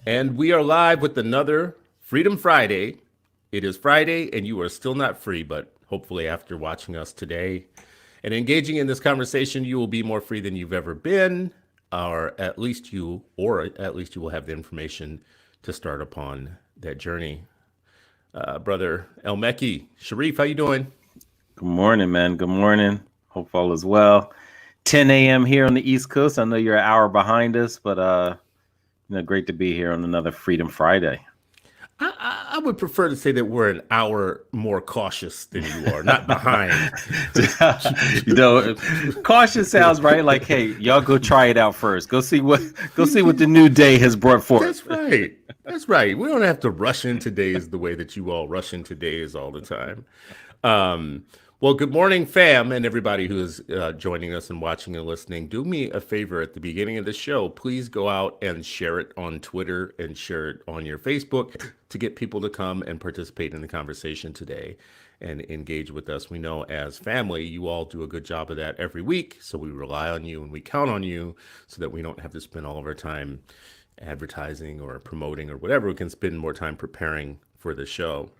And we are live with another Freedom Friday. It is Friday, and you are still not free, but hopefully, after watching us today and engaging in this conversation, you will be more free than you've ever been, or at least you will have the information to start upon that journey. Brother El Mekki, Sharif, how you doing? Good morning, man. Good morning. Hope all is well. 10 a.m. here on the East Coast. I know you're an hour behind us, but great to be here on another Freedom Friday. I would prefer to say that we're an hour more cautious than you are, not behind. you know, Cautious sounds right. Like, hey, y'all go try it out first. Go see what the new day has brought forth. That's right. That's right. We don't have to rush into days the way that you all rush into days all the time. Um, well, good morning, fam, and everybody who is joining us and watching and listening. Do me a favor at the beginning of the show. Please go out and share it on Twitter and share it on your Facebook to get people to come and participate in the conversation today and engage with us. We know as family, you all do a good job of that every week. So we rely on you and we count on you so that we don't have to spend all of our time advertising or promoting or whatever. We can spend more time preparing for the show.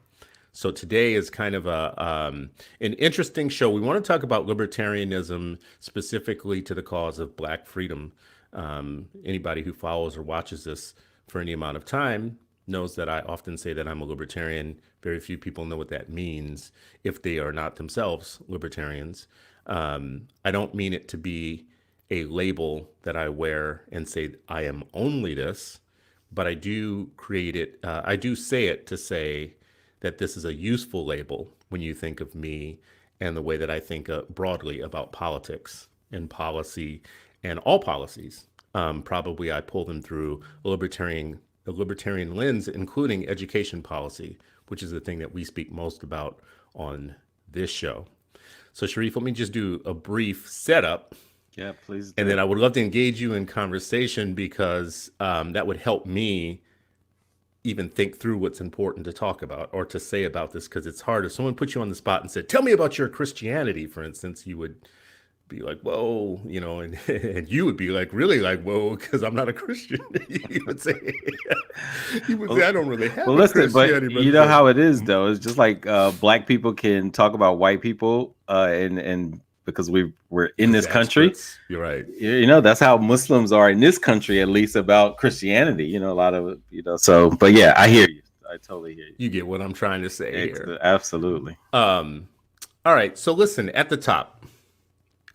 So today is kind of an interesting show. We want to talk about libertarianism, specifically to the cause of Black freedom. Anybody who follows or watches this for any amount of time knows that I often say that I'm a libertarian. Very few people know what that means if they are not themselves libertarians. I don't mean it to be a label that I wear and say I am only this, but I do create it. I do say it to say that this is a useful label when you think of me and the way that I think broadly about politics and policy and all policies. Probably I pull them through a libertarian lens, including education policy, which is the thing that we speak most about on this show. So, Sharif, let me just do a brief setup, Yeah, please and do. then I would love to engage you in conversation because that would help me even think through what's important to talk about or to say about this, because it's hard. If someone put you on the spot and said, tell me about your Christianity, for instance, you would be like, whoa, and you would be like, really, like, whoa, because I'm not a Christian. you would say, Well, I don't really have well, a listen, but Christianity, you brother. know So, how it is, though. It's just like Black people can talk about white people, and because we're in because this country. experts, you're right. That's how Muslims are in this country, at least about Christianity. A lot of So, but yeah, I hear you. I totally hear you. You get what I'm trying to say here. Absolutely. Um, all right. So listen, at the top,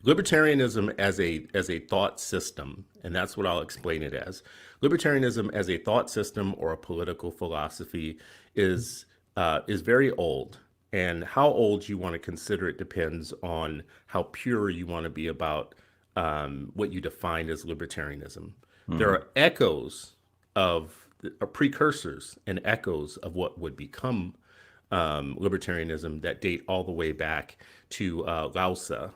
libertarianism as a thought system, and that's what I'll explain it as. Libertarianism as a thought system or a political philosophy is very old, and how old you want to consider it depends on how pure you want to be about what you define as libertarianism. There Hmm. are echoes of precursors and echoes of what would become libertarianism that date all the way back to Lao Tzu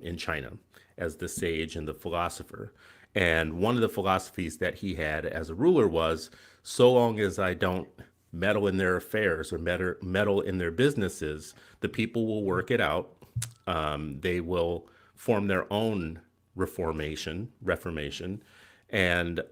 in China as the sage and the philosopher. And one of the philosophies that he had as a ruler was, so long as I don't meddle in their affairs or meddle in their businesses, the people will work it out. They will form their own reformation, and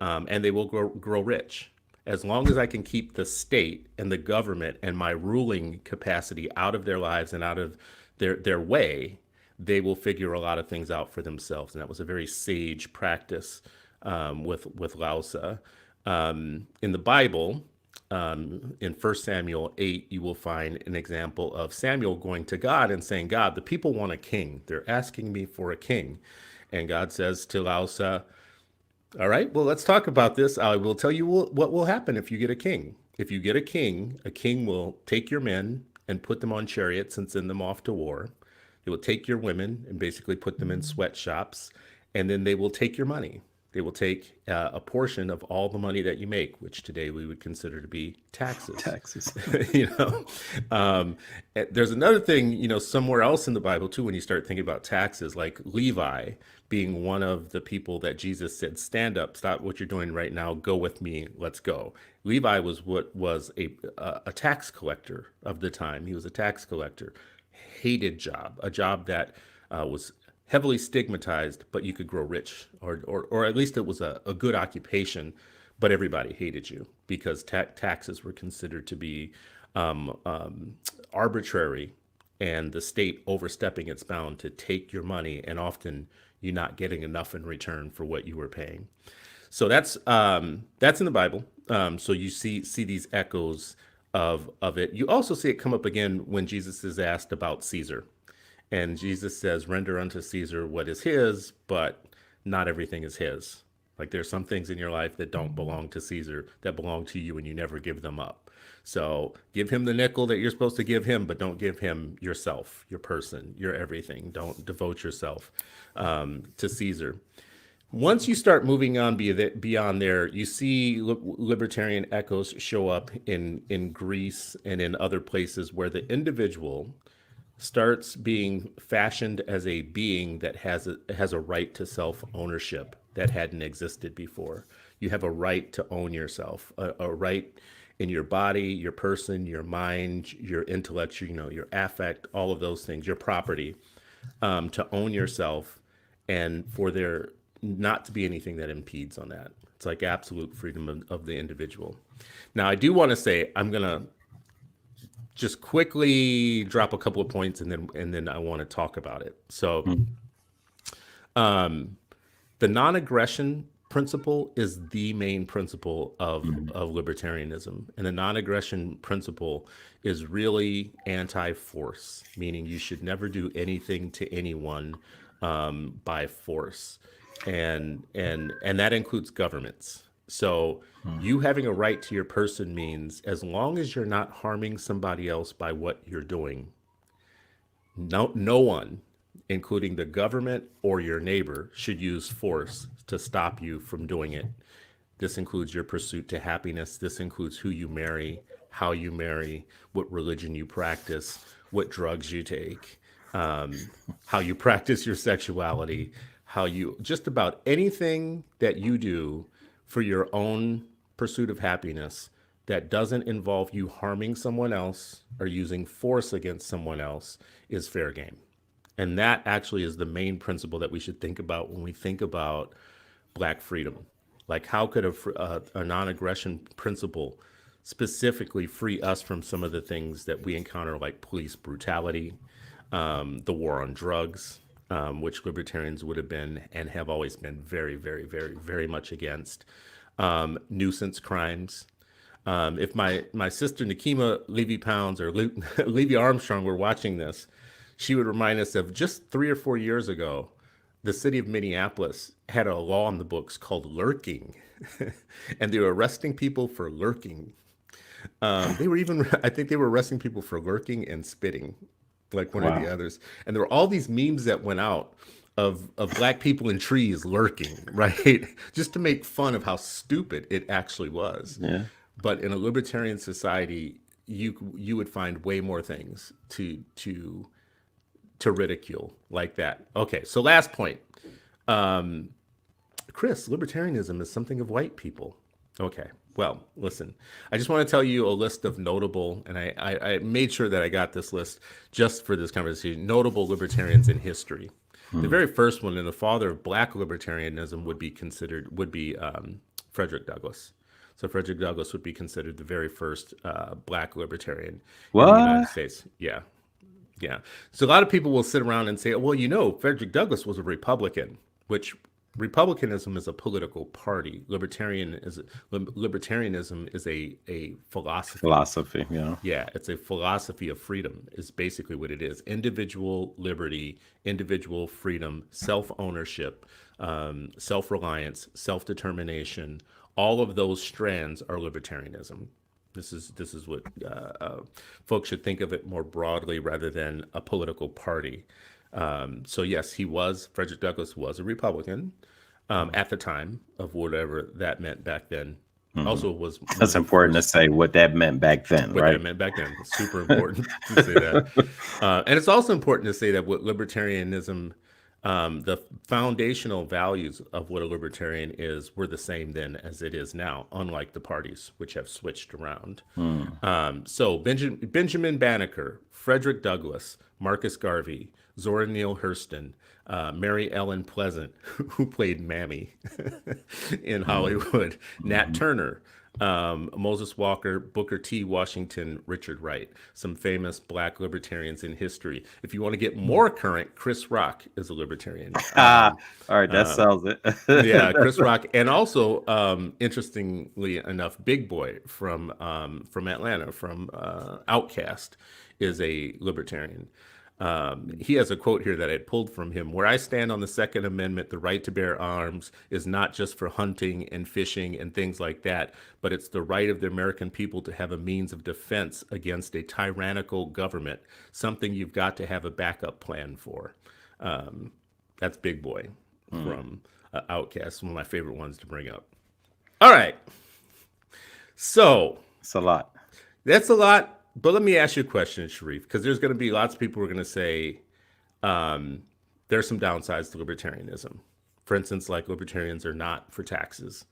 they will grow rich. As long as I can keep the state and the government and my ruling capacity out of their lives and out of their way, they will figure a lot of things out for themselves. And that was a very sage practice with Lao Tzu. In the Bible, in 1 Samuel 8, you will find an example of Samuel going to God and saying, God, the people want a king. They're asking me for a king. And God says to Lao Tzu, all right, well, let's talk about this. I will tell you what will happen if you get a king. If you get a king will take your men and put them on chariots and send them off to war. They will take your women and basically put them in sweatshops, and then they will take your money. They will take a portion of all the money that you make, which today we would consider to be taxes. Taxes. you know, there's another thing, somewhere else in the Bible too, when you start thinking about taxes, like Levi being one of the people that Jesus said, stand up, stop what you're doing right now, go with me, let's go. Levi was what was a tax collector of the time. He was a tax collector, hated job, a job that was heavily stigmatized, but you could grow rich, or at least it was a good occupation. but everybody hated you because taxes were considered to be arbitrary, and the state overstepping its bound to take your money, and often you not getting enough in return for what you were paying. So that's in the Bible. So you see these echoes of it. You also see it come up again when Jesus is asked about Caesar, and Jesus says, "Render unto Caesar what is his, but not everything is his." Like there's some things in your life that don't belong to Caesar, that belong to you, and you never give them up. So give him the nickel that you're supposed to give him, but don't give him yourself, your person, your everything. Don't devote yourself to Caesar. Once you start moving on beyond there, you see libertarian echoes show up in Greece and in other places where the individual starts being fashioned as a being that has a right to self-ownership that hadn't existed before. You have a right to own yourself, a right in your body, your person, your mind, your intellect, your affect, all of those things, your property, to own yourself, and for there not to be anything that impedes on that. It's like absolute freedom of the individual. Now, I do want to say, I'm going to just quickly drop a couple of points and then I want to talk about it. So the non-aggression principle is the main principle of libertarianism. And the non-aggression principle is really anti-force, meaning you should never do anything to anyone by force. And that includes governments. So you having a right to your person means as long as you're not harming somebody else by what you're doing, no one, including the government or your neighbor, should use force to stop you from doing it. This includes your pursuit to happiness. This includes who you marry, how you marry, what religion you practice, what drugs you take, how you practice your sexuality, how you, just about anything that you do for your own pursuit of happiness that doesn't involve you harming someone else or using force against someone else is fair game. And that actually is the main principle that we should think about when we think about Black freedom. Like, how could a non-aggression principle specifically free us from some of the things that we encounter, like police brutality, the war on drugs, which libertarians would have been and have always been very, very, very, very much against, nuisance crimes. If my sister Nikema Levy-Pounds or Levy Armstrong were watching this, she would remind us of just 3 or 4 years ago, the city of Minneapolis had a law in the books called lurking, and they were arresting people for lurking. I think they were arresting people for lurking and spitting, like one of the others. And there were all these memes that went out of Black people in trees lurking, right? Just to make fun of how stupid it actually was. Yeah. But in a libertarian society, you would find way more things to ridicule like that. Okay, so last point. Chris, libertarianism is something of white people. Okay, well, listen, I just want to tell you a list of notable, and I made sure that I got this list just for this conversation, notable libertarians in history. The very first one, and the father of Black libertarianism, would be Frederick Douglass. So Frederick Douglass would be considered the very first Black libertarian in the United States. Yeah. Yeah. So a lot of people will sit around and say, well, Frederick Douglass was a Republican, which Republicanism is a political party. Libertarianism is a philosophy. Philosophy, yeah. Yeah, it's a philosophy of freedom is basically what it is. Individual liberty, individual freedom, self-ownership, self-reliance, self-determination. All of those strands are libertarianism. This is what folks should think of it more broadly rather than a political party. So yes, Frederick Douglass was a Republican at the time of whatever that meant back then. Also that's important to say what that meant back then, right? What that meant back then. It's super important to say that. And it's also important to say that what libertarianism The foundational values of what a libertarian is were the same then as it is now, unlike the parties which have switched around. Mm. So Benjamin Banneker, Frederick Douglass, Marcus Garvey, Zora Neale Hurston, Mary Ellen Pleasant, who played Mammy in Hollywood, Nat Mhm. Turner, Moses Walker, Booker T. Washington, Richard Wright, some famous black libertarians in history. If you want to get more current, Chris Rock is a libertarian. All right, that sells Yeah, it. Chris Rock, and also, interestingly enough, Big Boy from Atlanta, from Outkast, is a libertarian. He has a quote here that I pulled from him: "Where I stand on the Second Amendment, the right to bear arms is not just for hunting and fishing and things like that, but it's the right of the American people to have a means of defense against a tyrannical government, something you've got to have a backup plan for." Um, that's Big Boy Mm. from Outcast, one of my favorite ones to bring up. All right, so It's a lot. that's a lot, but let me ask you a question, Sharif, because there's going to be lots of people who are going to say there's some downsides to libertarianism. For instance, like libertarians are not for taxes.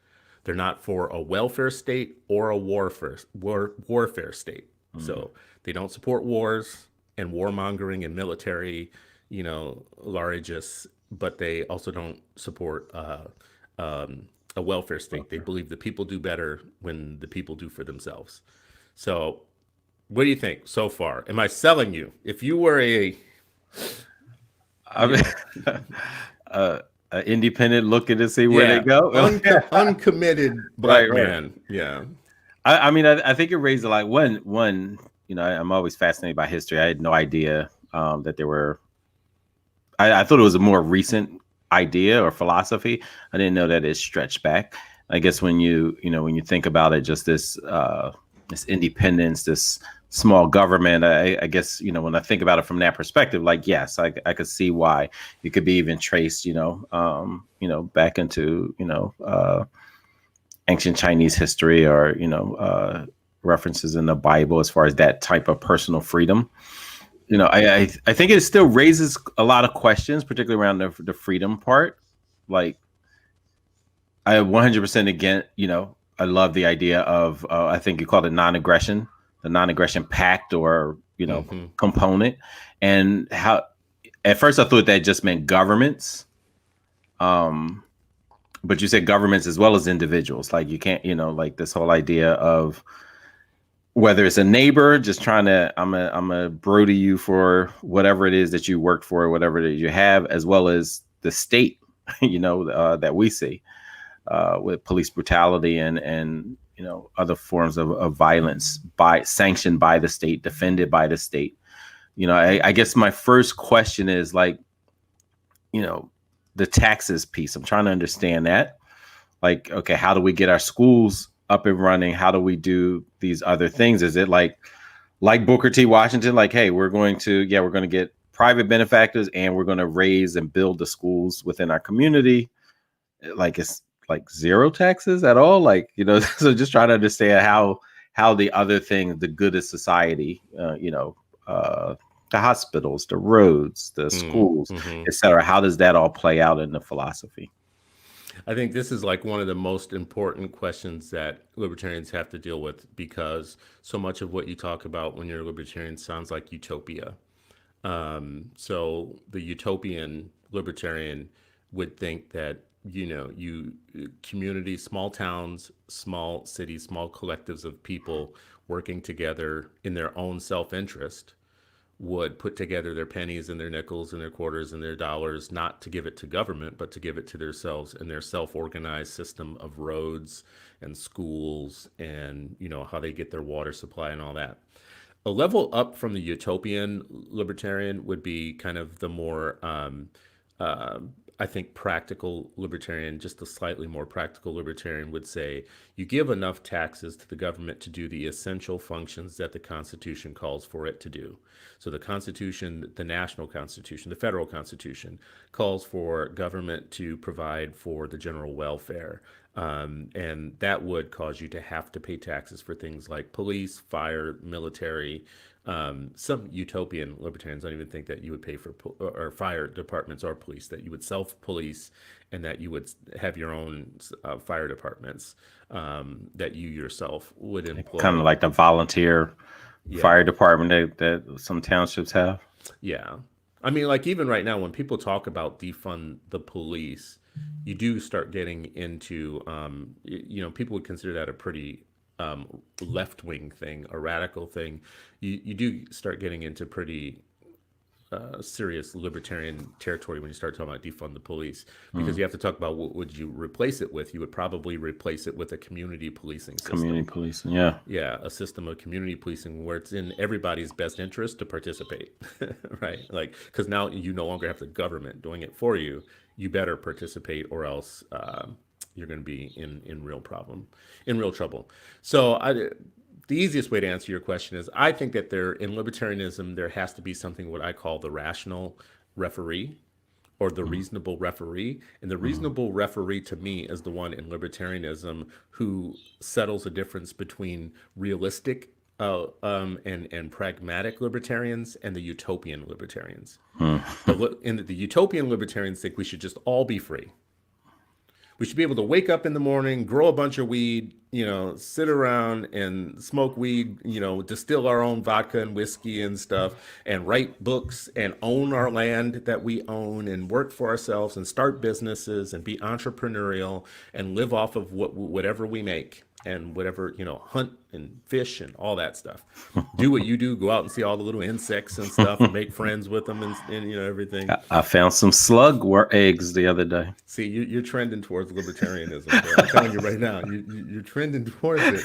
They're not for a welfare state or a warfare state. Mm. So they don't support wars and warmongering and military, largesse, but they also don't support a welfare state. They believe the people do better when the people do for themselves. So, what do you think so far? Am I selling you? If you were I you mean, know, uh, independent looking to see where they yeah, go. uncommitted Right, black right. man, yeah, I mean, I think it raised a lot. One, I'm always fascinated by history. I had no idea that there were. I thought it was a more recent idea or philosophy. I didn't know that it stretched back. I guess when you think about it, just this independence, this small government. I guess when I think about it from that perspective, like yes, I could see why it could be even traced, back into ancient Chinese history or references in the Bible as far as that type of personal freedom. I think it still raises a lot of questions, particularly around the freedom part. Like I 100% again, I love the idea of I think you called it non-aggression, the non-aggression pact or hmm component, and how at first I thought that just meant governments, um, but you said governments as well as individuals. Like you can't, like this whole idea of whether it's a neighbor just trying to I'm a bro to you for whatever it is that you worked for, whatever it is you have, as well as the state, that we see with police brutality and other forms of violence by sanctioned by the state, defended by the state. I guess my first question is like, you know, the taxes piece. I'm trying to understand that. Like, okay, how do we get our schools up and running? How do we do these other things? Is it like Booker T. Washington, like, hey, we're going to get private benefactors and we're going to raise and build the schools within our community? Like it's like zero taxes at all, like so just trying to understand how the other things, the good of society, the hospitals, the roads, the schools, hmm etc., how does that all play out in the philosophy? I think this is like one of the most important questions that libertarians have to deal with, because so much of what you talk about when you're a libertarian sounds like utopia. So the utopian libertarian would think that, you communities, small towns, small cities, small collectives of people working together in their own self-interest would put together their pennies and their nickels and their quarters and their dollars, not to give it to government, but to give it to themselves and their self-organized system of roads and schools, and how they get their water supply and all that. A level up from the utopian libertarian would be kind of the more, uh, I think, practical libertarian. Just a slightly more practical libertarian would say you give enough taxes to the government to do the essential functions that the Constitution calls for it to do. So the Constitution, the national Constitution, the federal Constitution, calls for government to provide for the general welfare. And that would cause you to have to pay taxes for things like police, fire, military, Some utopian libertarians don't even think that you would pay for or fire departments or police, that you would self-police and that you would have your own fire departments, that you yourself would Kind employ. of like the volunteer Yeah, fire department that some townships have. yeah. I mean, like even right now, when people talk about defund the police, you do start getting into, people would consider that a pretty left wing thing, a radical thing. You do start getting into pretty serious libertarian territory when you start talking about defund the police, because Mm. you have to talk about what would you replace it with. You would probably replace it with a community policing Community system. policing, yeah. Yeah, a system of community policing where it's in everybody's best interest to participate, right? Like, because now you no longer have the government doing it for you. You better participate, or else you're going to be in real problem, in real trouble. So, the easiest way to answer your question is, I think that in libertarianism there has to be something what I call the rational referee, or the Mm. reasonable referee. And the Mm. reasonable referee to me is the one in libertarianism who settles a difference between realistic and pragmatic libertarians and the utopian libertarians. Mm. The utopian libertarians think we should just all be free. We should be able to wake up in the morning, grow a bunch of weed, sit around and smoke weed, distill our own vodka and whiskey and stuff, and write books and own our land that we own and work for ourselves and start businesses and be entrepreneurial and live off of whatever we make and whatever, hunt and fish and all that stuff. Do what you do, go out and see all the little insects and stuff and make friends with them and everything. I found some slug eggs the other day. See, you're trending towards libertarianism. Bro. I'm telling you right now, you're trending towards it.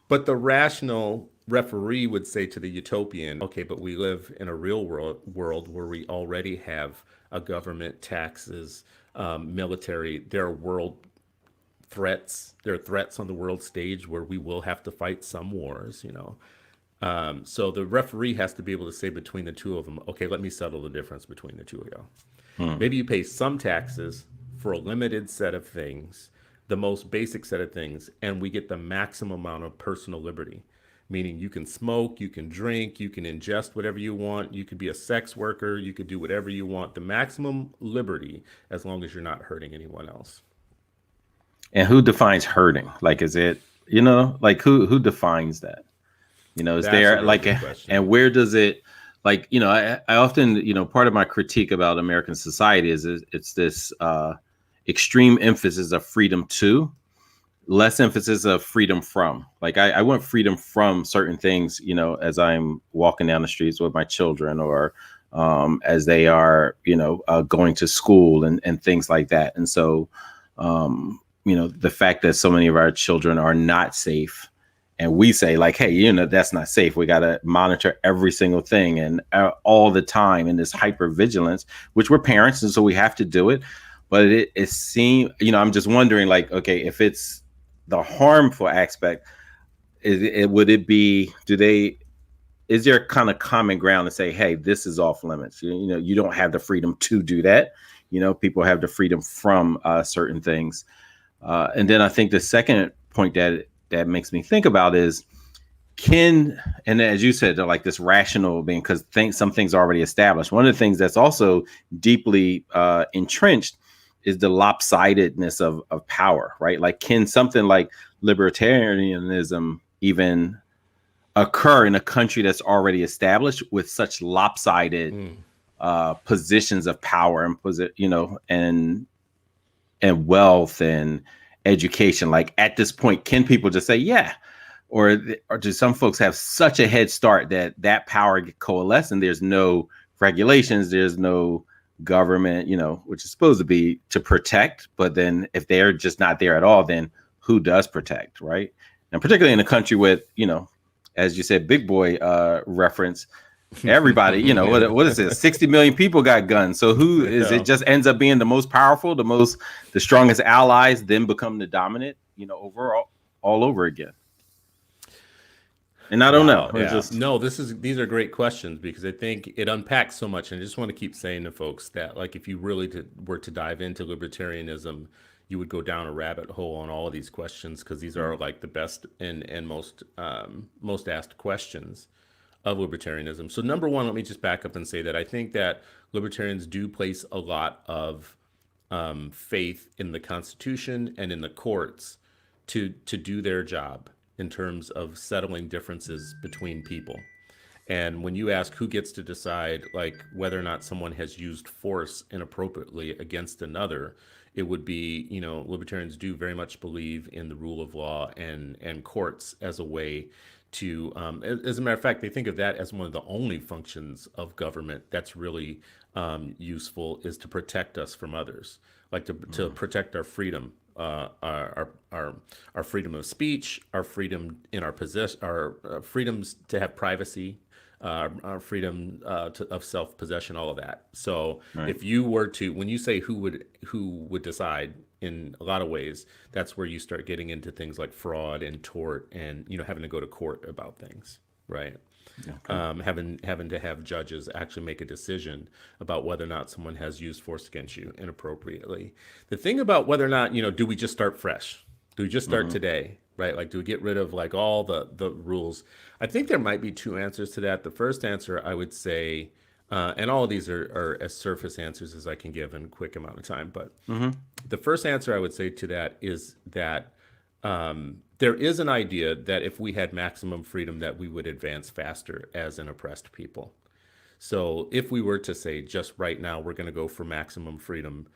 But the rational referee would say to the utopian, okay, but we live in a real world where we already have a government, taxes, military. There are world threats. There are threats on the world stage where we will have to fight some wars. So the referee has to be able to say between the two of them, okay, let me settle the difference between the two of y'all. Hmm. Maybe you pay some taxes for a limited set of things, the most basic set of things, and we get the maximum amount of personal liberty. Meaning you can smoke, you can drink, you can ingest whatever you want, you could be a sex worker, you could do whatever you want. The maximum liberty as long as you're not hurting anyone else. And who defines hurting? Like, is it, like who defines that? Is That's a there really like, good question. and where does it, like, I often, part of my critique about American society is it's this extreme emphasis of freedom to, less emphasis of freedom from. Like, I want freedom from certain things, as I'm walking down the streets with my children, or as they are, going to school and things like that. And so, the fact that so many of our children are not safe, and we say like, hey, that's not safe. We got to monitor every single thing and all the time in this hyper vigilance, which we're parents. And so we have to do it. But it seems, I'm just wondering, like, okay, if it's the harmful aspect, is there kind of common ground to say, hey, this is off limits? You don't have the freedom to do that. People have the freedom from certain things. And then I think the second point that makes me think about is, and as you said, like this rational being, because some things are already established. One of the things that's also deeply entrenched is the lopsidedness of power, right? Like, can something like libertarianism even occur in a country that's already established with such lopsided positions of power and wealth and education? Like, at this point, can people just say, yeah, or do some folks have such a head start that power get coalesced and there's no regulations, there's no government, which is supposed to be to protect, but then if they're just not there at all, then who does protect, right? And particularly in a country with, as you said, big boy reference, everybody, what is it? 60 million people got guns. So who is it? Just ends up being the most powerful, the strongest allies, then become the dominant, overall, all over again. And I don't know. Yeah. No, these are great questions, because I think it unpacks so much. And I just want to keep saying to folks that, like, if you really were to dive into libertarianism, you would go down a rabbit hole on all of these questions, because these are like the best and most asked questions. of libertarianism. So number one, let me just back up and say that I think that libertarians do place a lot of faith in the Constitution and in the courts to do their job in terms of settling differences between people. And when you ask who gets to decide, like whether or not someone has used force inappropriately against another, it would be, libertarians do very much believe in the rule of law and courts as a way to, as a matter of fact, they think of that as one of the only functions of government that's really useful, is to protect us from others, like to protect our freedom, our freedom of speech, our freedom in our possession, our freedoms to have privacy, our freedom of self-possession, all of that. So Right. if you were to, when you say who would decide, in a lot of ways, that's where you start getting into things like fraud and tort, and having to go to court about things, right? Having to have judges actually make a decision about whether or not someone has used force against you inappropriately. The thing about whether or not, do we just start fresh? Do we just start today? Right? Like, do we get rid of like all the rules? I think there might be two answers to that. The first answer, I would say, and all of these are as surface answers as I can give in a quick amount of time. But the first answer I would say to that is that there is an idea that if we had maximum freedom, that we would advance faster as an oppressed people. So if we were to say just right now, we're going to go for maximum freedom,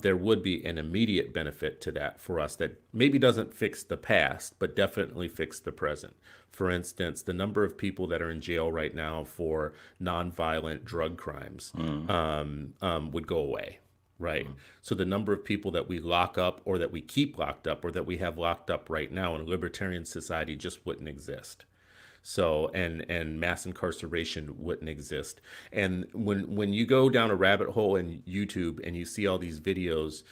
there would be an immediate benefit to that for us that maybe doesn't fix the past, but definitely fix the present. For instance, the number of people that are in jail right now for nonviolent drug crimes would go away. Right. So the number of people that we lock up, or that we keep locked up, or that we have locked up right now in a libertarian society just wouldn't exist. So and mass incarceration wouldn't exist. And when you go down a rabbit hole in YouTube and you see all these videos,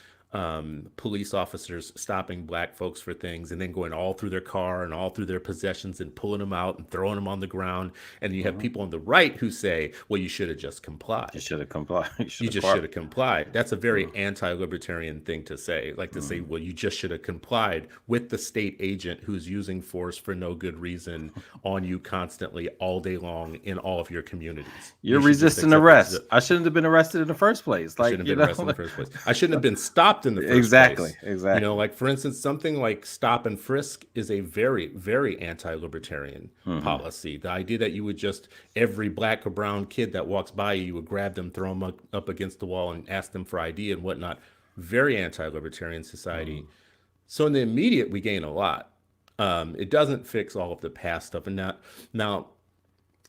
police officers stopping black folks for things and then going all through their car and all through their possessions and pulling them out and throwing them on the ground, and you have people on the right who say, well, you should have just complied. You should have complied. You just should have complied. That's a very anti-libertarian thing to say, like to say, well, you just should have complied with the state agent who's using force for no good reason on you constantly all day long in all of your communities. You're You should just resisting accept arrest. it. I shouldn't have been arrested in the first place. I Like, shouldn't have been arrested in the first place. I shouldn't have been stopped in the first Exactly, place. exactly. Like for instance, something like stop and frisk is a very, very anti-libertarian policy. The idea that you would just, every black or brown kid that walks by you would grab them, throw them up against the wall and ask them for ID and whatnot. Very anti-libertarian society. So in the immediate, we gain a lot. It doesn't fix all of the past stuff. And now,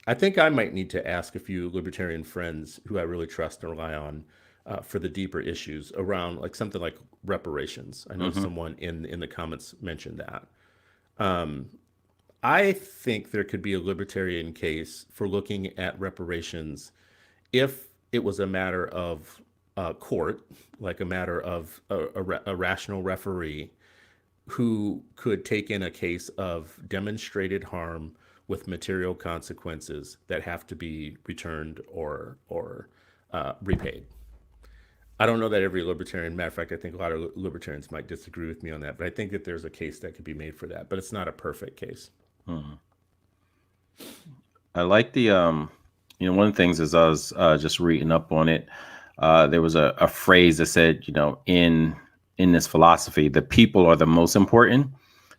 I think I might need to ask a few libertarian friends who I really trust and rely on for the deeper issues around like something like reparations. I know someone in the comments mentioned that. I think there could be a libertarian case for looking at reparations if it was a matter of court, like a matter of a rational referee who could take in a case of demonstrated harm with material consequences that have to be returned or repaid. I don't know that every libertarian, matter of fact, I think a lot of libertarians might disagree with me on that, but I think that there's a case that could be made for that, but it's not a perfect case. I like the one of the things is I was just reading up on it. There was a phrase that said, in this philosophy, the people are the most important,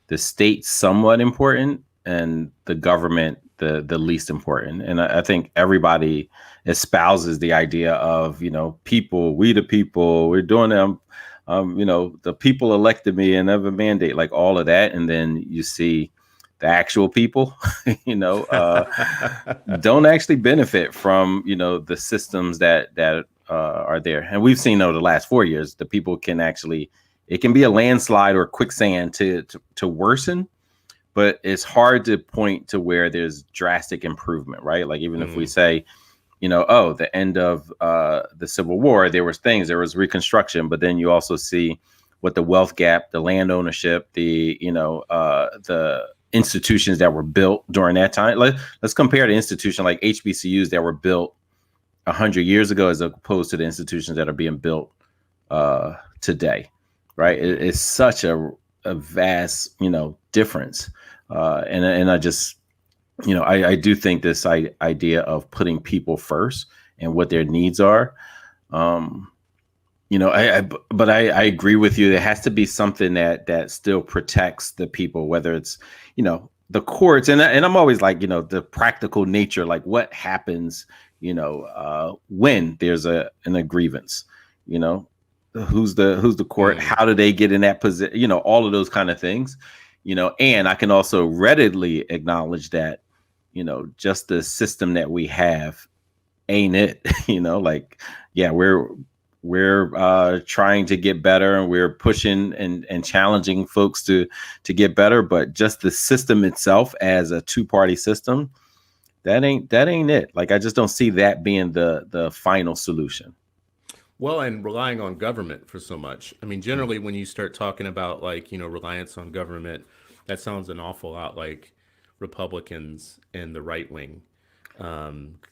the state somewhat important, and the government the least important. And I think everybody espouses the idea of, people, we the people, we're doing them, the people elected me and have a mandate, like all of that. And then you see the actual people, don't actually benefit from, the systems that are there. And we've seen over the last 4 years, the people can actually, it can be a landslide or quicksand to worsen, but it's hard to point to where there's drastic improvement, right? Like even if we say, the end of the Civil War, there was Reconstruction, but then you also see what the wealth gap, the land ownership, the institutions that were built during that time. Let's compare the institution like HBCUs that were built 100 years ago as opposed to the institutions that are being built today, right? It's such a vast, difference. And I just, I do think this idea of putting people first and what their needs are. Um, but I agree with you. There has to be something that still protects the people, whether it's, the courts, and I'm always like, the practical nature, like what happens, when there's a grievance, you know, who's the court, how do they get in that position, all of those kind of things, and I can also readily acknowledge that, just the system that we have ain't it, like, yeah, we're trying to get better, and we're pushing and challenging folks to get better, but just the system itself as a two-party system, that ain't it. Like, I just don't see that being the final solution. Well, and relying on government for so much. I mean, generally, when you start talking about like, reliance on government, that sounds an awful lot like Republicans and the right wing.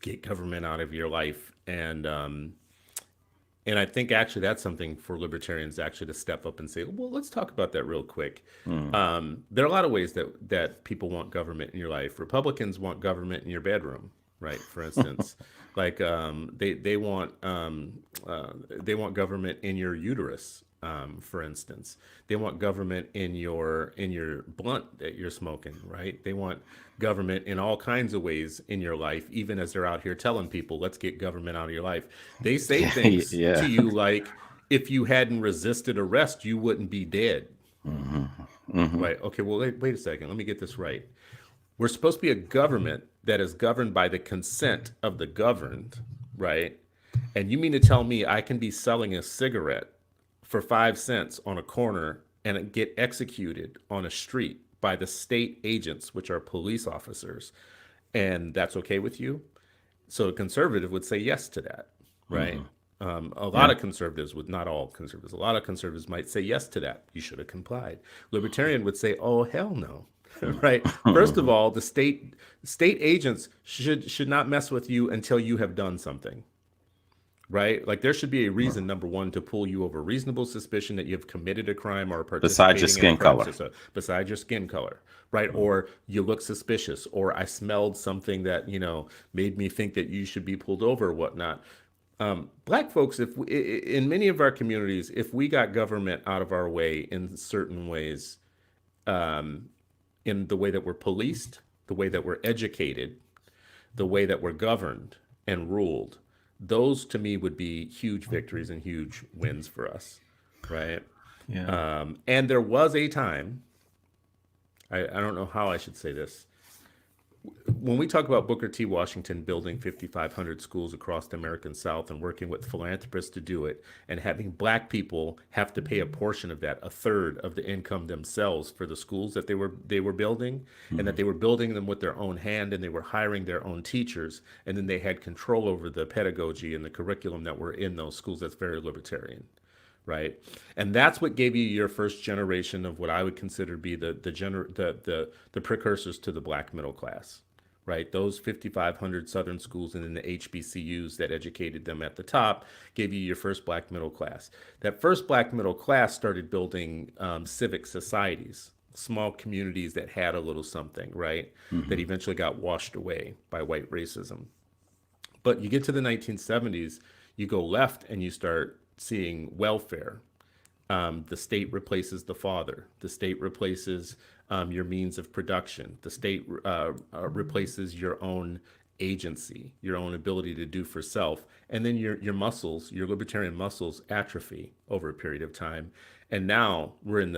Get government out of your life. And I think actually that's something for libertarians actually to step up and say, well, let's talk about that real quick. Mm. There are a lot of ways that people want government in your life. Republicans want government in your bedroom, right? For instance, like they want government in your uterus. For instance, they want government in your blunt that you're smoking, right? They want government in all kinds of ways in your life, even as they're out here telling people, let's get government out of your life. They say things Yeah. to you like, if you hadn't resisted arrest, you wouldn't be dead. Hmm. Hmm. Right. Okay. Well, wait a second. Let me get this right. We're supposed to be a government that is governed by the consent of the governed, right? And you mean to tell me I can be selling a cigarette for 5 cents on a corner and it get executed on a street by the state agents, which are police officers, and that's okay with you? So a conservative would say yes to that, right? Hmm. A lot Yeah. of conservatives would, not all conservatives, a lot of conservatives might say yes to that. You should have complied. Libertarian would say, oh, hell no. Right? First of all, the state agents should not mess with you until you have done something, right? Like there should be a reason, number one, to pull you over reasonable suspicion that you've committed a crime or Besides your participating in a skin crime, color. besides your skin color, right? Or you look suspicious, or I smelled something that, made me think that you should be pulled over or whatnot. Black folks, if we, in many of our communities, if we got government out of our way in certain ways, in the way that we're policed, the way that we're educated, the way that we're governed and ruled, those to me would be huge victories and huge wins for us, right? Yeah. And there was a time, I don't know how I should say this, when we talk about Booker T. Washington building 5,500 schools across the American South and working with philanthropists to do it, and having black people have to pay a portion of that, a third of the income themselves for the schools that they were building, and that Hmm. they were building them with their own hand, and they were hiring their own teachers, and then they had control over the pedagogy and the curriculum that were in those schools. That's very libertarian, right? And that's what gave you your first generation of what I would consider to be the precursors to the black middle class, right? Those 5,500 Southern schools and then the HBCUs that educated them at the top gave you your first black middle class. That first black middle class started building civic societies, small communities that had a little something, right? That Hmm. eventually got washed away by white racism. But you get to the 1970s, you go left and you start seeing welfare. The state replaces the father. The state replaces your means of production. The state replaces your own agency, your own ability to do for self, and then your muscles, your libertarian muscles, atrophy over a period of time. And now we're in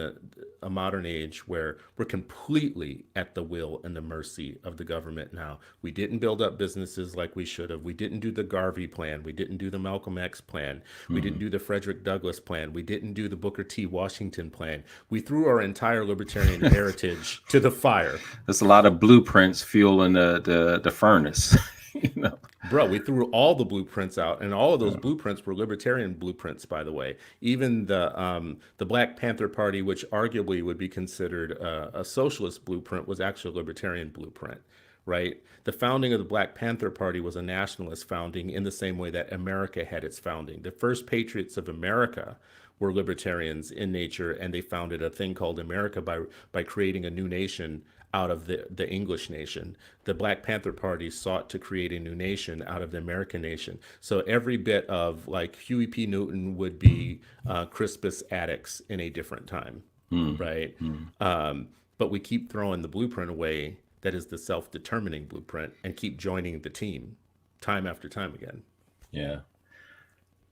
a modern age where we're completely at the will and the mercy of the government. Now we didn't build up businesses like we should have. We didn't do the Garvey plan. We didn't do the Malcolm X plan. We didn't Hmm. do the Frederick Douglass plan. We didn't do the Booker T. Washington plan. We threw our entire libertarian heritage to the fire. There's a lot of blueprints fueling the furnace. you know. Bro, we threw all the blueprints out, and all of those blueprints were libertarian blueprints, by the way. Even the Black Panther Party, which arguably would be considered a socialist blueprint, was actually a libertarian blueprint, right? The founding of the Black Panther Party was a nationalist founding in the same way that America had its founding. The first patriots of America were libertarians in nature, and they founded a thing called America by creating a new nation out of the English nation. The Black Panther Party sought to create a new nation out of the American nation. So every bit of like Huey P. Newton would be Crispus Attucks in a different time, right? But we keep throwing the blueprint away that is the self-determining blueprint and keep joining the team time after time again. Yeah.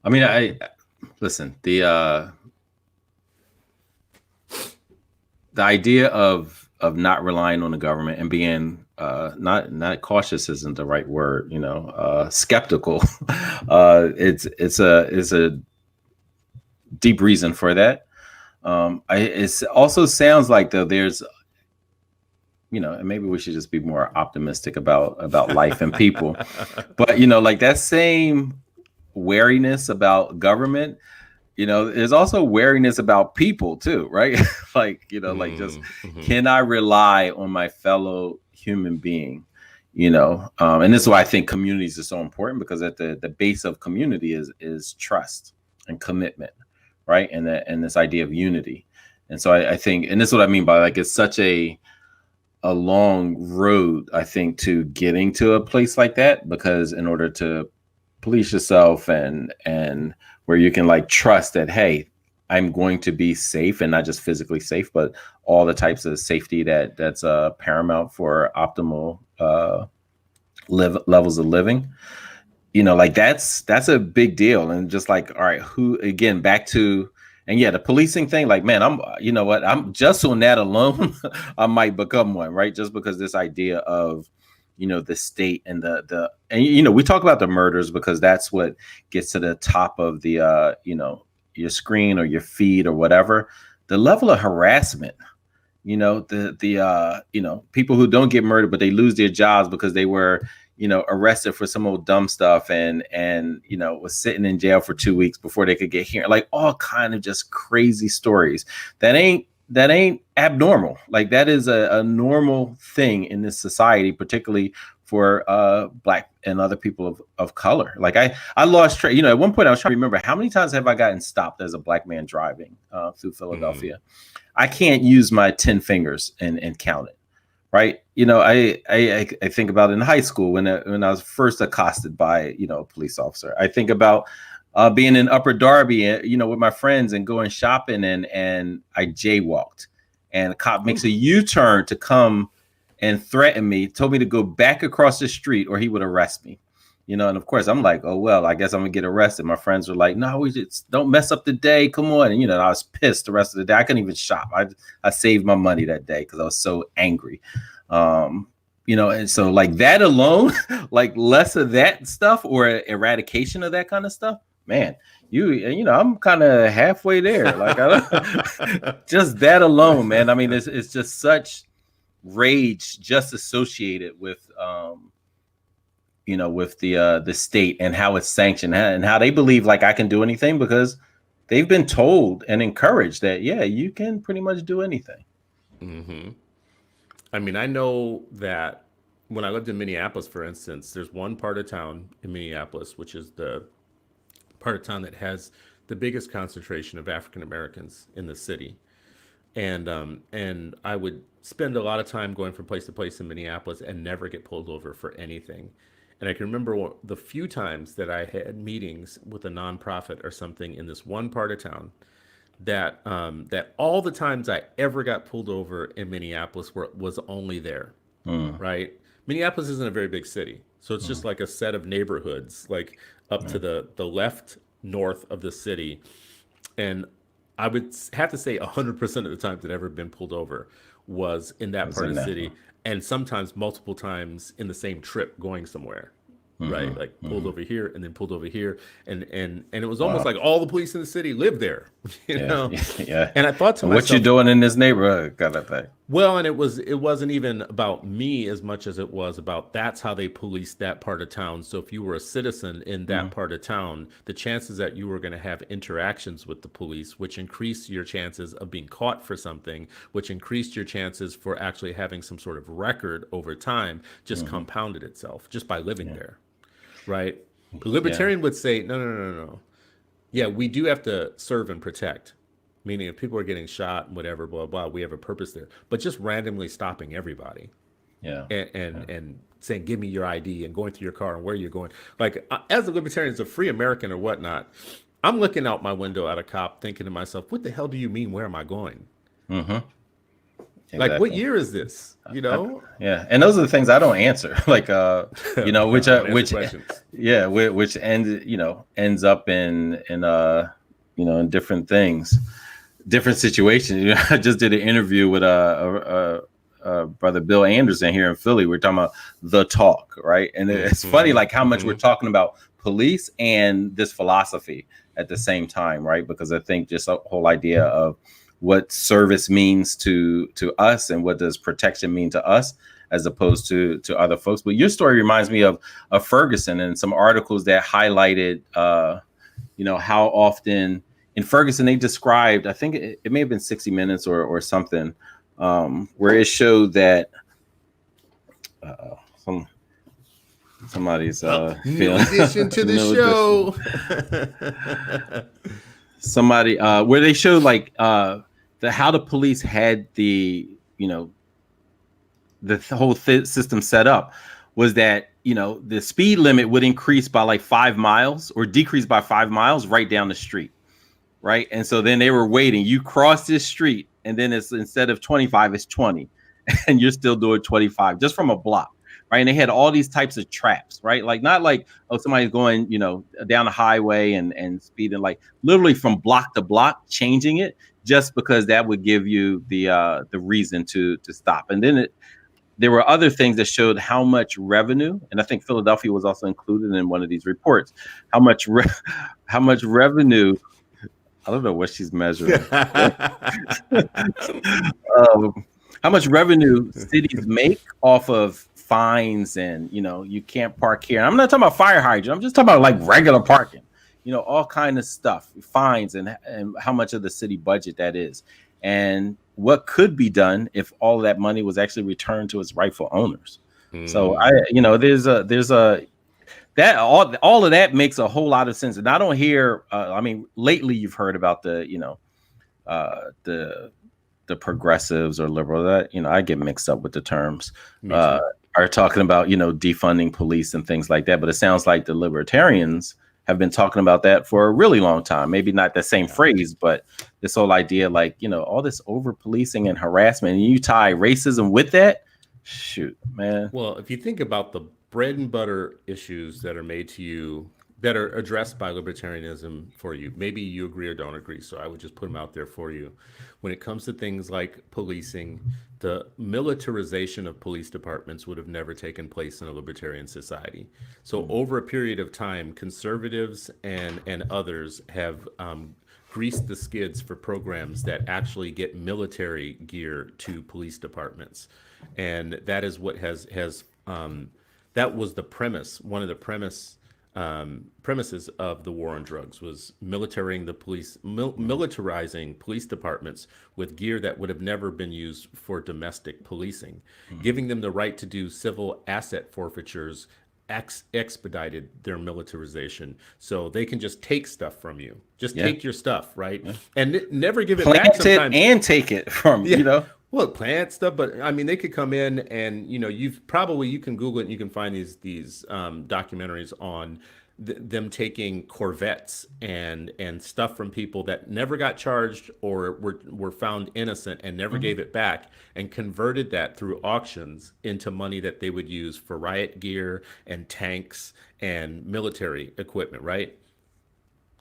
I mean, I listen, the idea of not relying on the government and being not cautious isn't the right word, skeptical. It's a deep reason for that. It also sounds like though there's, and maybe we should just be more optimistic about life and people, but like that same wariness about government, there's also wariness about people too, right? Like, like just can I rely on my fellow human being? And this is why I think communities are so important, because at the base of community is trust and commitment, right? And this idea of unity. And so I think, and this is what I mean by like it's such a long road, I think, to getting to a place like that, because in order to police yourself and where you can like trust that, hey, I'm going to be safe, and not just physically safe, but all the types of safety that's paramount for optimal levels of living. Like that's a big deal. And just like, all right, who, again, back to, and yeah, the policing thing, like, man, I'm just on that alone, I might become one, right? Just because this idea of, the state and and we talk about the murders because that's what gets to the top of the, your screen or your feed or whatever. The level of harassment, people who don't get murdered, but they lose their jobs because they were, arrested for some old dumb stuff and was sitting in jail for 2 weeks before they could get here. Like all kind of just crazy stories that ain't abnormal. Like that is a normal thing in this society, particularly for Black and other people of color. Like I lost track. At one point I was trying to remember how many times have I gotten stopped as a Black man driving through Philadelphia. I can't use my 10 fingers and count it. Right. I think about in high school when I was first accosted by, a police officer. I think about being in Upper Darby, with my friends and going shopping and I jaywalked, and a cop makes a U-turn to come and threaten me, told me to go back across the street or he would arrest me. And of course I'm like, oh, well, I guess I'm gonna get arrested. My friends were like, no, we just don't mess up the day. Come on. And, I was pissed the rest of the day. I couldn't even shop. I saved my money that day because I was so angry. And so like that alone, like less of that stuff or eradication of that kind of stuff, man, I'm kind of halfway there. Like just that alone, man. I mean, it's just such rage just associated with, with the state and how it's sanctioned and how they believe like I can do anything because they've been told and encouraged that, yeah, you can pretty much do anything. Mm-hmm. I mean, I know that when I lived in Minneapolis, for instance, there's one part of town in Minneapolis, which is the part of town that has the biggest concentration of African Americans in the city. And I would spend a lot of time going from place to place in Minneapolis and never get pulled over for anything. And I can remember the few times that I had meetings with a nonprofit or something in this one part of town that all the times I ever got pulled over in Minneapolis was only there, right? Minneapolis isn't a very big city, so it's just like a set of neighborhoods, like up to the left north of the city, and I would have to say 100% of the times that I've ever been pulled over was in that part of the city, and sometimes multiple times in the same trip going somewhere. Right, like pulled over here and then pulled over here, and it was almost like all the police in the city lived there, know. Yeah. And I thought to myself, what you doing in this neighborhood, kind of thing. Well, and it wasn't even about me as much as it was about that's how they policed that part of town. So if you were a citizen in that part of town, the chances that you were going to have interactions with the police, which increased your chances of being caught for something, which increased your chances for actually having some sort of record over time, just compounded itself just by living there. Right. The libertarian would say, no. Yeah, we do have to serve and protect. Meaning, if people are getting shot and whatever, blah blah, we have a purpose there. But just randomly stopping everybody Yeah. and Yeah. and saying, "Give me your ID," and going through your car and where you're going. Like as a libertarian, as a free American or whatnot, I'm looking out my window at a cop, thinking to myself, "What the hell do you mean? Where am I going? Mm-hmm. Like, what Exactly. year is this? You I, know?" yeah, and those are the things I don't answer. Like, I don't answer questions. yeah, which ends up in different things, different situations. I just did an interview with brother Bill Anderson here in Philly. We're talking about the talk, right? And it's funny, Mm-hmm, like how much we're mm-hmm. talking about police and this philosophy at the same time, right? Because I think just the whole idea of what service means to us and what does protection mean to us as opposed to other folks. But your story reminds me of Ferguson and some articles that highlighted how often in Ferguson they described, I think it may have been 60 Minutes or something, where it showed that somebody's New feeling addition to the show. somebody where they showed like how the police had the whole system set up was that the speed limit would increase by like 5 miles or decrease by 5 miles right down the street, right? And so then they were waiting. You cross this street, and then it's instead of 25, it's 20, and you're still doing 25 just from a block, right? And they had all these types of traps, right? Like not like somebody's going down the highway and speeding, like literally from block to block, changing it just because that would give you the reason to stop. And then there were other things that showed how much revenue, and I think Philadelphia was also included in one of these reports. How much revenue? I don't know what she's measuring. How much revenue cities make off of fines and you can't park here. And I'm not talking about fire hydrant. I'm just talking about like regular parking. All kind of stuff, fines, and how much of the city budget that is, and what could be done if all of that money was actually returned to its rightful owners. So there's a that all of that makes a whole lot of sense. And I don't hear, I mean, lately you've heard about the progressives or liberal, that I get mixed up with the terms, are talking about defunding police and things like that. But it sounds like the libertarians have been talking about that for a really long time. Maybe not the same phrase, but this whole idea, like, all this over policing and harassment, and you tie racism with that, shoot, man. Well, if you think about the bread and butter issues that are made to you, that are addressed by libertarianism for you, maybe you agree or don't agree. So I would just put them out there for you. When it comes to things like policing, the militarization of police departments would have never taken place in a libertarian society. So over a period of time, conservatives and others have greased the skids for programs that actually get military gear to police departments, and that is what has that was the premise. One of the premises of the war on drugs was militarizing police departments with gear that would have never been used for domestic policing, giving them the right to do civil asset forfeitures. Expedited their militarization, so they can just take stuff from you, take your stuff, right? And never give it back. Sometimes and take it from well, plant stuff, but I mean, they could come in and you can Google it and you can find these documentaries on them taking Corvettes and stuff from people that never got charged or were found innocent and never gave it back, and converted that through auctions into money that they would use for riot gear and tanks and military equipment, right?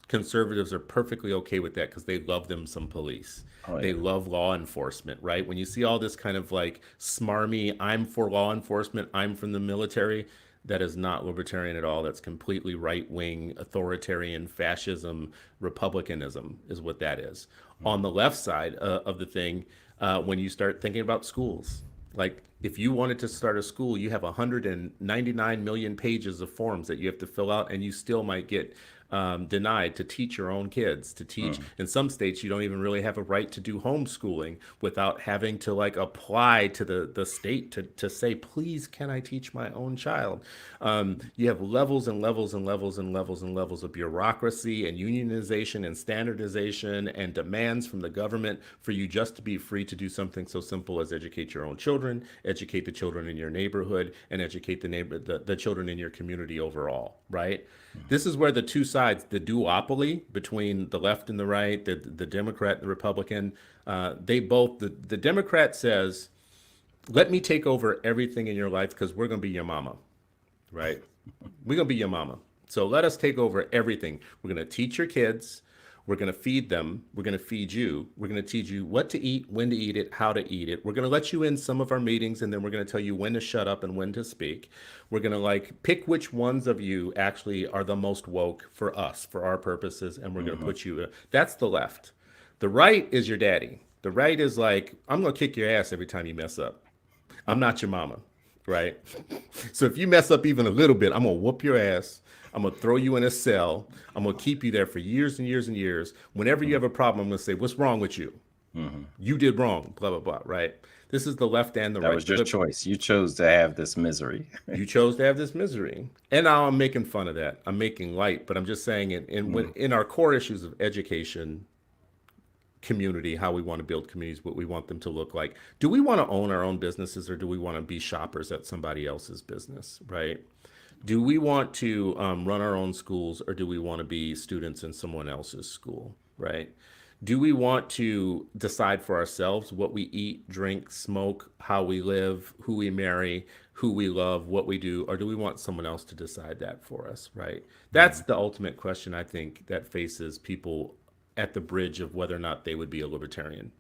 Conservatives are perfectly okay with that because they love them some police. Oh, yeah. They love law enforcement, right? When you see all this kind of like smarmy, I'm for law enforcement, I'm from the military, that is not libertarian at all. That's completely right-wing, authoritarian, fascism, republicanism is what that is. On the left side of the thing, when you start thinking about schools, like if you wanted to start a school, you have 199 million pages of forms that you have to fill out, and you still might get denied to teach your own kids, to teach. In some states, you don't even really have a right to do homeschooling without having to like apply to the state to say, please, can I teach my own child? You have levels and levels and levels and levels and levels of bureaucracy and unionization and standardization and demands from the government for you just to be free to do something so simple as educate your own children, educate the children in your neighborhood, and educate the children in your community overall, right? This is where the two sides, the duopoly between the left and the right, the Democrat and the Republican, the Democrat says, let me take over everything in your life because we're going to be your mama, right? We're going to be your mama. So let us take over everything. We're going to teach your kids. We're going to feed them. We're going to feed you. We're going to teach you what to eat, when to eat it, how to eat it. We're going to let you in some of our meetings, and then we're going to tell you when to shut up and when to speak. We're going to like pick which ones of you actually are the most woke for us, for our purposes, and we're going to put you. That's the left. The right is your daddy. The right is like, I'm going to kick your ass every time you mess up. I'm not your mama, right? So if you mess up even a little bit, I'm going to whoop your ass. I'm going to throw you in a cell. I'm going to keep you there for years and years and years. Whenever you have a problem, I'm going to say, what's wrong with you? You did wrong, blah, blah, blah, right? This is the left and the right. That was your choice. You chose to have this misery. You chose to have this misery. And now I'm making fun of that. I'm making light, but I'm just saying in our core issues of education, community, how we want to build communities, what we want them to look like. Do we want to own our own businesses or do we want to be shoppers at somebody else's business, right? Do we want to run our own schools or do we want to be students in someone else's school, right? Do we want to decide for ourselves what we eat, drink, smoke, how we live, who we marry, who we love, what we do, or do we want someone else to decide that for us, right? That's the ultimate question, I think, that faces people at the bridge of whether or not they would be a libertarian.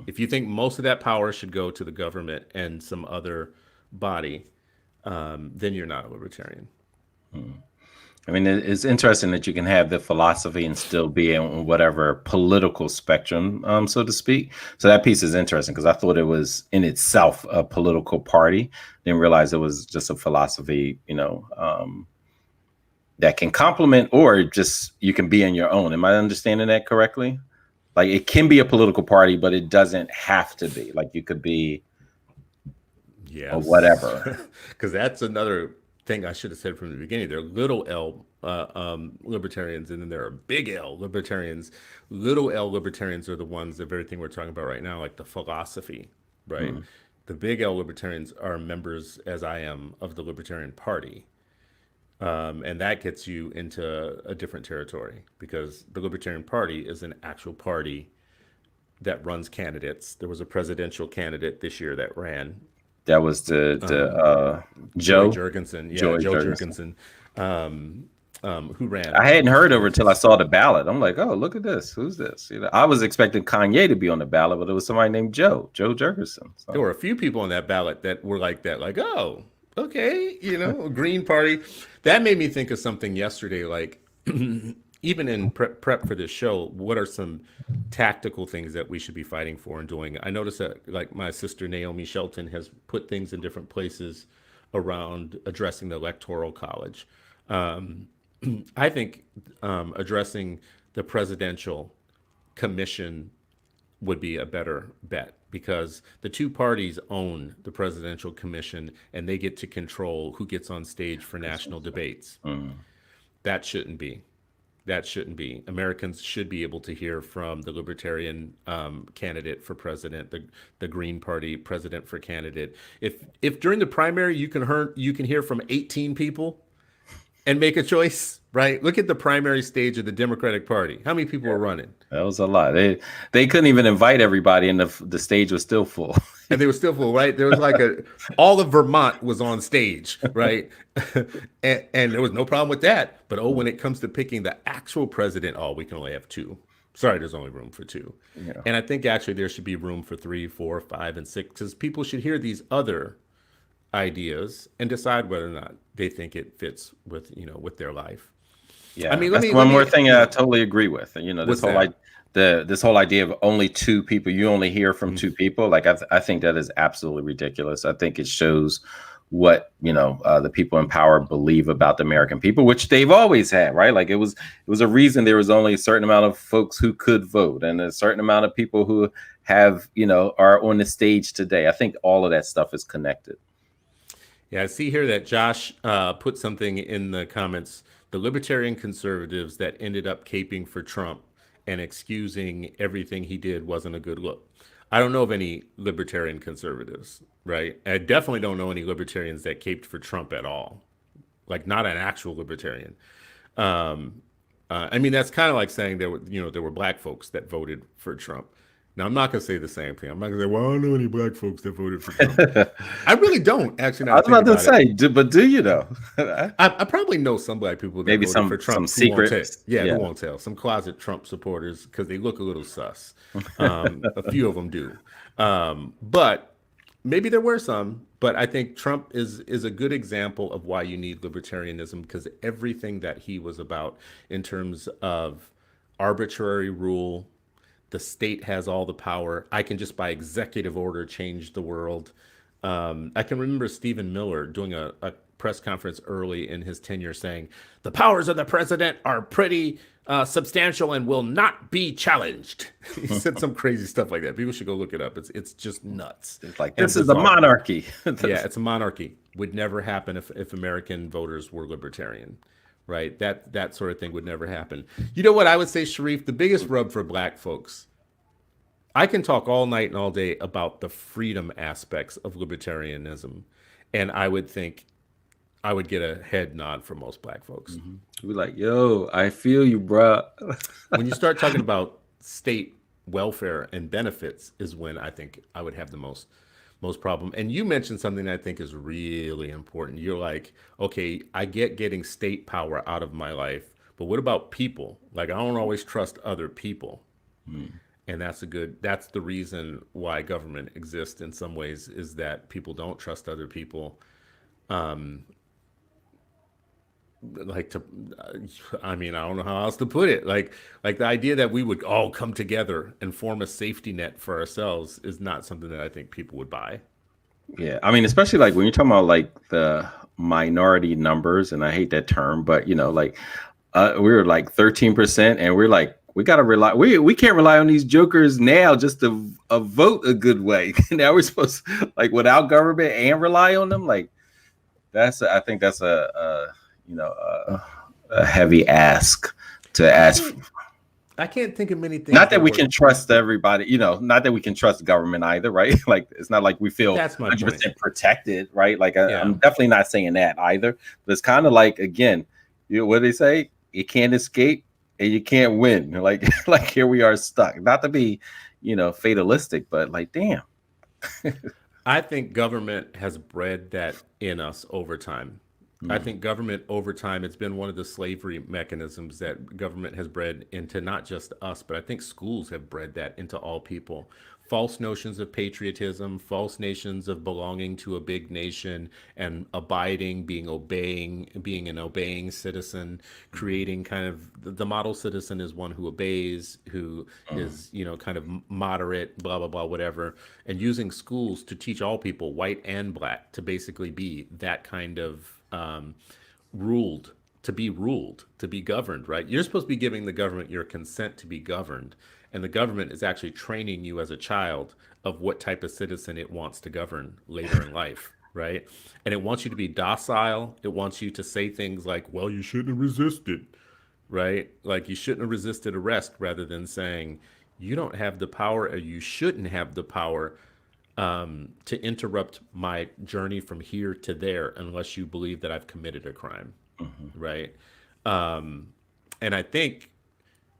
If you think most of that power should go to the government and some other body, then you're not a libertarian. I mean, it's interesting that you can have the philosophy and still be in whatever political spectrum, so to speak. So that piece is interesting because I thought it was in itself a political party. Didn't realize it was just a philosophy, that can complement or just you can be in your own. Am I understanding that correctly? Like it can be a political party, but it doesn't have to be. Like you could be or whatever. Because that's another thing I should have said from the beginning. There are little L libertarians, and then there are big L libertarians. Little L libertarians are the ones, the very thing we're talking about right now, like the philosophy, right? The big L libertarians are members, as I am, of the Libertarian Party. And that gets you into a different territory because the Libertarian Party is an actual party that runs candidates. There was a presidential candidate this year that ran. That was the Joe Jurgensen. Yeah, Joe Jurgensen. Who ran. I hadn't heard of her until I saw the ballot. I'm like, oh, look at this. Who's this? I was expecting Kanye to be on the ballot, but it was somebody named Joe Jurgensen. So. There were a few people on that ballot that were like that, like, oh, okay, Green Party. That made me think of something yesterday, like even in prep for this show, what are some tactical things that we should be fighting for and doing? I noticed that like my sister Naomi Shelton has put things in different places around addressing the Electoral College. I think addressing the presidential commission would be a better bet because the two parties own the presidential commission and they get to control who gets on stage for national debates. That shouldn't be. Americans should be able to hear from the Libertarian candidate for president, the Green Party president for candidate. If during the primary you can hear from 18 people and make a choice, right? Look at the primary stage of the Democratic Party. How many people were running? That was a lot. They couldn't even invite everybody, and the stage was still full. And they were still full, right? There was like all of Vermont was on stage, right? and there was no problem with that. But when it comes to picking the actual president, we can only have two. Sorry, there's only room for two. Yeah. And I think actually there should be room for 3, 4, 5, and 6 because people should hear these other ideas and decide whether or not they think it fits with their life. Yeah, I mean, that's one more thing I totally agree with. This whole idea of only two people, you only hear from two people. Like I think that is absolutely ridiculous. I think it shows what the people in power believe about the American people, which they've always had, right? Like it was a reason there was only a certain amount of folks who could vote and a certain amount of people who have are on the stage today. I think all of that stuff is connected. Yeah, I see here that Josh put something in the comments. The libertarian conservatives that ended up caping for Trump and excusing everything he did wasn't a good look. I don't know of any libertarian conservatives, right? I definitely don't know any libertarians that caped for Trump at all. Like not an actual libertarian. I mean, that's kind of like saying there were black folks that voted for Trump. Now, I'm not going to say the same thing. I'm not going to say, well, I don't know any black folks that voted for Trump. I really don't, actually. I was about to say, but do you know? I probably know some black people that maybe voted for Trump. Some secrets. Who won't tell. Some closet Trump supporters because they look a little sus. A few of them do. But maybe there were some. But I think Trump is a good example of why you need libertarianism, because everything that he was about in terms of arbitrary rule, the state has all the power. I can just by executive order change the world. I can remember Stephen Miller doing a press conference early in his tenure saying, the powers of the president are pretty substantial and will not be challenged. He said some crazy stuff like that. People should go look it up. It's just nuts. It's like, this is a monarchy. Yeah, it's a monarchy. Would never happen if American voters were libertarian. Right? That sort of thing would never happen. You know what I would say, Sharif? The biggest rub for black folks, I can talk all night and all day about the freedom aspects of libertarianism, and I would think I would get a head nod from most black folks. Mm-hmm. We're like, yo, I feel you, bro. When you start talking about state welfare and benefits is when I think I would have the most problem. And you mentioned something that I think is really important. You're like, okay, I get getting state power out of my life, but what about people? Like, I don't always trust other people. And that's the reason why government exists in some ways, is that people don't trust other people. I mean, I don't know how else to put it. Like the idea that we would all come together and form a safety net for ourselves is not something that I think people would buy. Yeah, I mean, especially like when you're talking about like the minority numbers, and I hate that term, but like we were like 13%, and we're like, we gotta rely. We can't rely on these jokers now just to vote a good way. Now we're supposed to, like, without government and rely on them. Like I think that's a heavy ask to ask. I can't think of many things. Not that we can trust everybody, not that we can trust government either, right? Like, it's not like we feel 100% protected, right? Like, I'm definitely not saying that either. But it's kind of like, again, what do they say? You can't escape and you can't win. Like here we are stuck. Not to be, fatalistic, but like, damn. I think government has bred that in us over time. I think government over time, it's been one of the slavery mechanisms that government has bred into not just us, but I think schools have bred that into all people. False notions of patriotism, false notions of belonging to a big nation and abiding, being an obeying citizen, creating kind of the model citizen is one who obeys, who is, kind of moderate, blah, blah, blah, whatever. And using schools to teach all people, white and black, to basically be that kind of ruled, to be governed, right? You're supposed to be giving the government your consent to be governed. And the government is actually training you as a child of what type of citizen it wants to govern later in life, right? And it wants you to be docile. It wants you to say things like, well, you shouldn't have resisted, right? Like, you shouldn't have resisted arrest, rather than saying, you don't have the power, or you shouldn't have the power to interrupt my journey from here to there unless you believe that I've committed a crime, right? And I think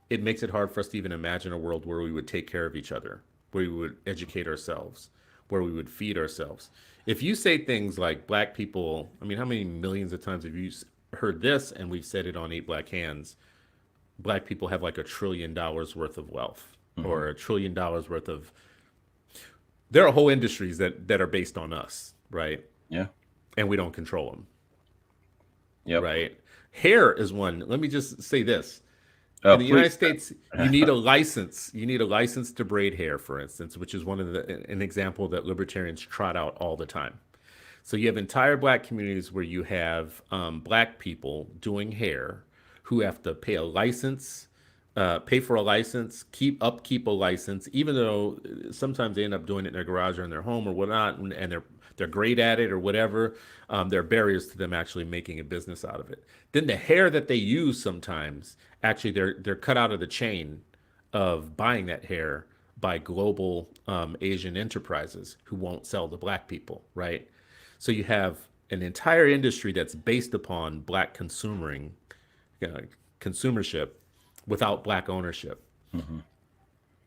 it makes it hard for us to even imagine a world where we would take care of each other, where we would educate ourselves, where we would feed ourselves. If you say things like black people, I mean, how many millions of times have you heard this? And we've said it on Eight Black Hands. Black people have like $1 trillion worth of wealth, or $1 trillion worth of. There are whole industries that are based on us, right? Yeah. And we don't control them. Yeah. Right. Hair is one. Let me just say this. In the United States, you need a license. You need a license to braid hair, for instance, which is an example that libertarians trot out all the time. So you have entire black communities where you have black people doing hair who have to pay a license, pay for a license, keep a license, even though sometimes they end up doing it in their garage or in their home or whatnot, and they're great at it or whatever. There are barriers to them actually making a business out of it. Then the hair that they use sometimes actually they're cut out of the chain of buying that hair by global Asian enterprises who won't sell to black people, right? So you have an entire industry that's based upon black uh, consumership without black ownership. Mm-hmm.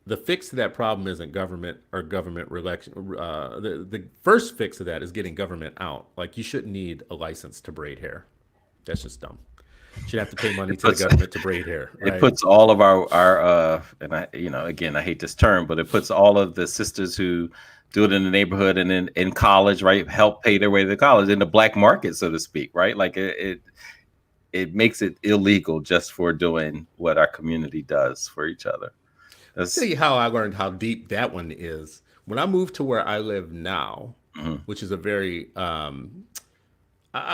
The fix to that problem isn't government or government election. The first fix of that is getting government out. Like you shouldn't need a license to braid hair. That's just dumb. You should have to pay money to the government to braid hair. Right? It puts all of our and I, you know, again, I hate this term, but it puts all of the sisters who do it in the neighborhood and in college, right, help pay their way to college in the black market, so to speak, right? Like it makes it illegal just for doing what our community does for each other. I'll tell you how I learned how deep that one is. When I moved to where I live now, which is a very, I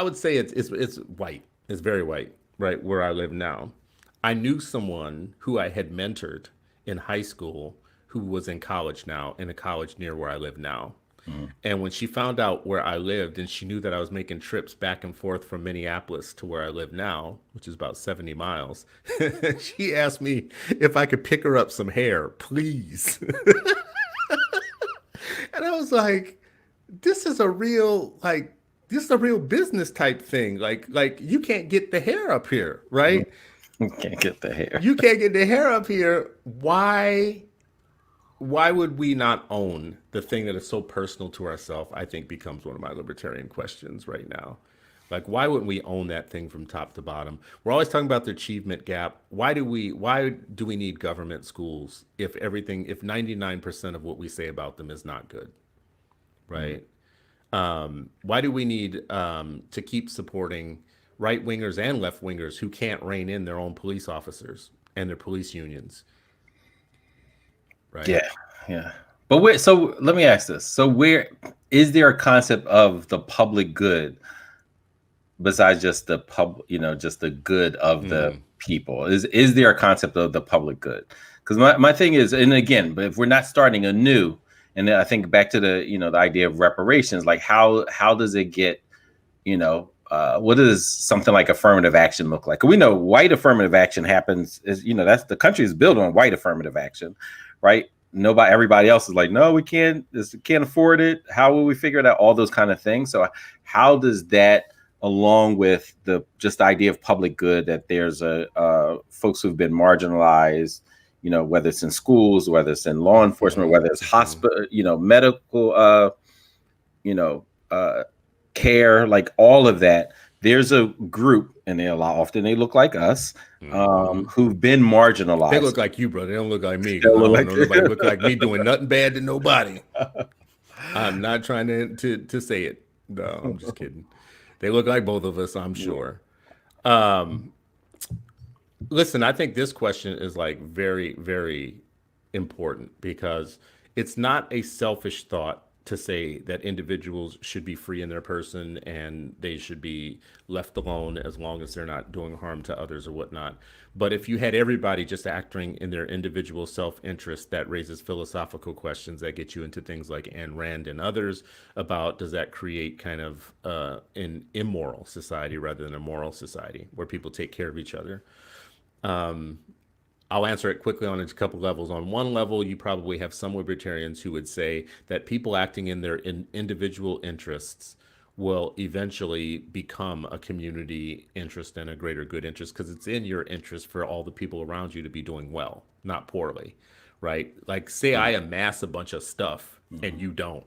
would say it's white. It's very white, right? Where I live now. I knew someone who I had mentored in high school who was in college now, in a college near where I live now. And when she found out where I lived and she knew that I was making trips back and forth from Minneapolis to where I live now, which is about 70 miles, she asked me if I could pick her up some hair, please. And I was like, this is a real, like, this is a real business type thing. Like you can't get the hair up here, right? You can't get the hair. You can't get the hair up here. Why would we not own the thing that is so personal to ourselves? I think becomes one of my libertarian questions right now. Like, why wouldn't we own that thing from top to bottom? We're always talking about the achievement gap. Why do we need government schools if 99% of what we say about them is not good, right? Why do we need to keep supporting right wingers and left wingers who can't rein in their own police officers and their police unions? Right. Yeah. But so let me ask this. So where is there a concept of the public good besides just the just the good of the people? Is there a concept of the public good? Because my thing is, and again, but if we're not starting anew, and then I think back to the the idea of reparations, like how does it get, what does something like affirmative action look like? We know white affirmative action happens that's the country is built on white affirmative action, right? Everybody else is like, no, we can't afford it. How will we figure it out? All those kind of things. So how does that, along with the idea of public good, that there's folks who've been marginalized, whether it's in schools, whether it's in law enforcement, whether it's hospital, medical, care, like all of that. There's a group, and often they look like us, who've been marginalized. They look like you, bro. They don't look like me. Nobody look like me doing nothing bad to nobody. I'm not trying to say it. No, I'm just kidding. They look like both of us, I'm sure. Listen, I think this question is like very, very important because it's not a selfish thought to say that individuals should be free in their person and they should be left alone as long as they're not doing harm to others or whatnot. But if you had everybody just acting in their individual self-interest, that raises philosophical questions that get you into things like Ayn Rand and others about, does that create kind of an immoral society rather than a moral society where people take care of each other? I'll answer it quickly on a couple levels. On one level, you probably have some libertarians who would say that people acting in their individual interests will eventually become a community interest and a greater good interest because it's in your interest for all the people around you to be doing well, not poorly, right? Like say I amass a bunch of stuff and you don't,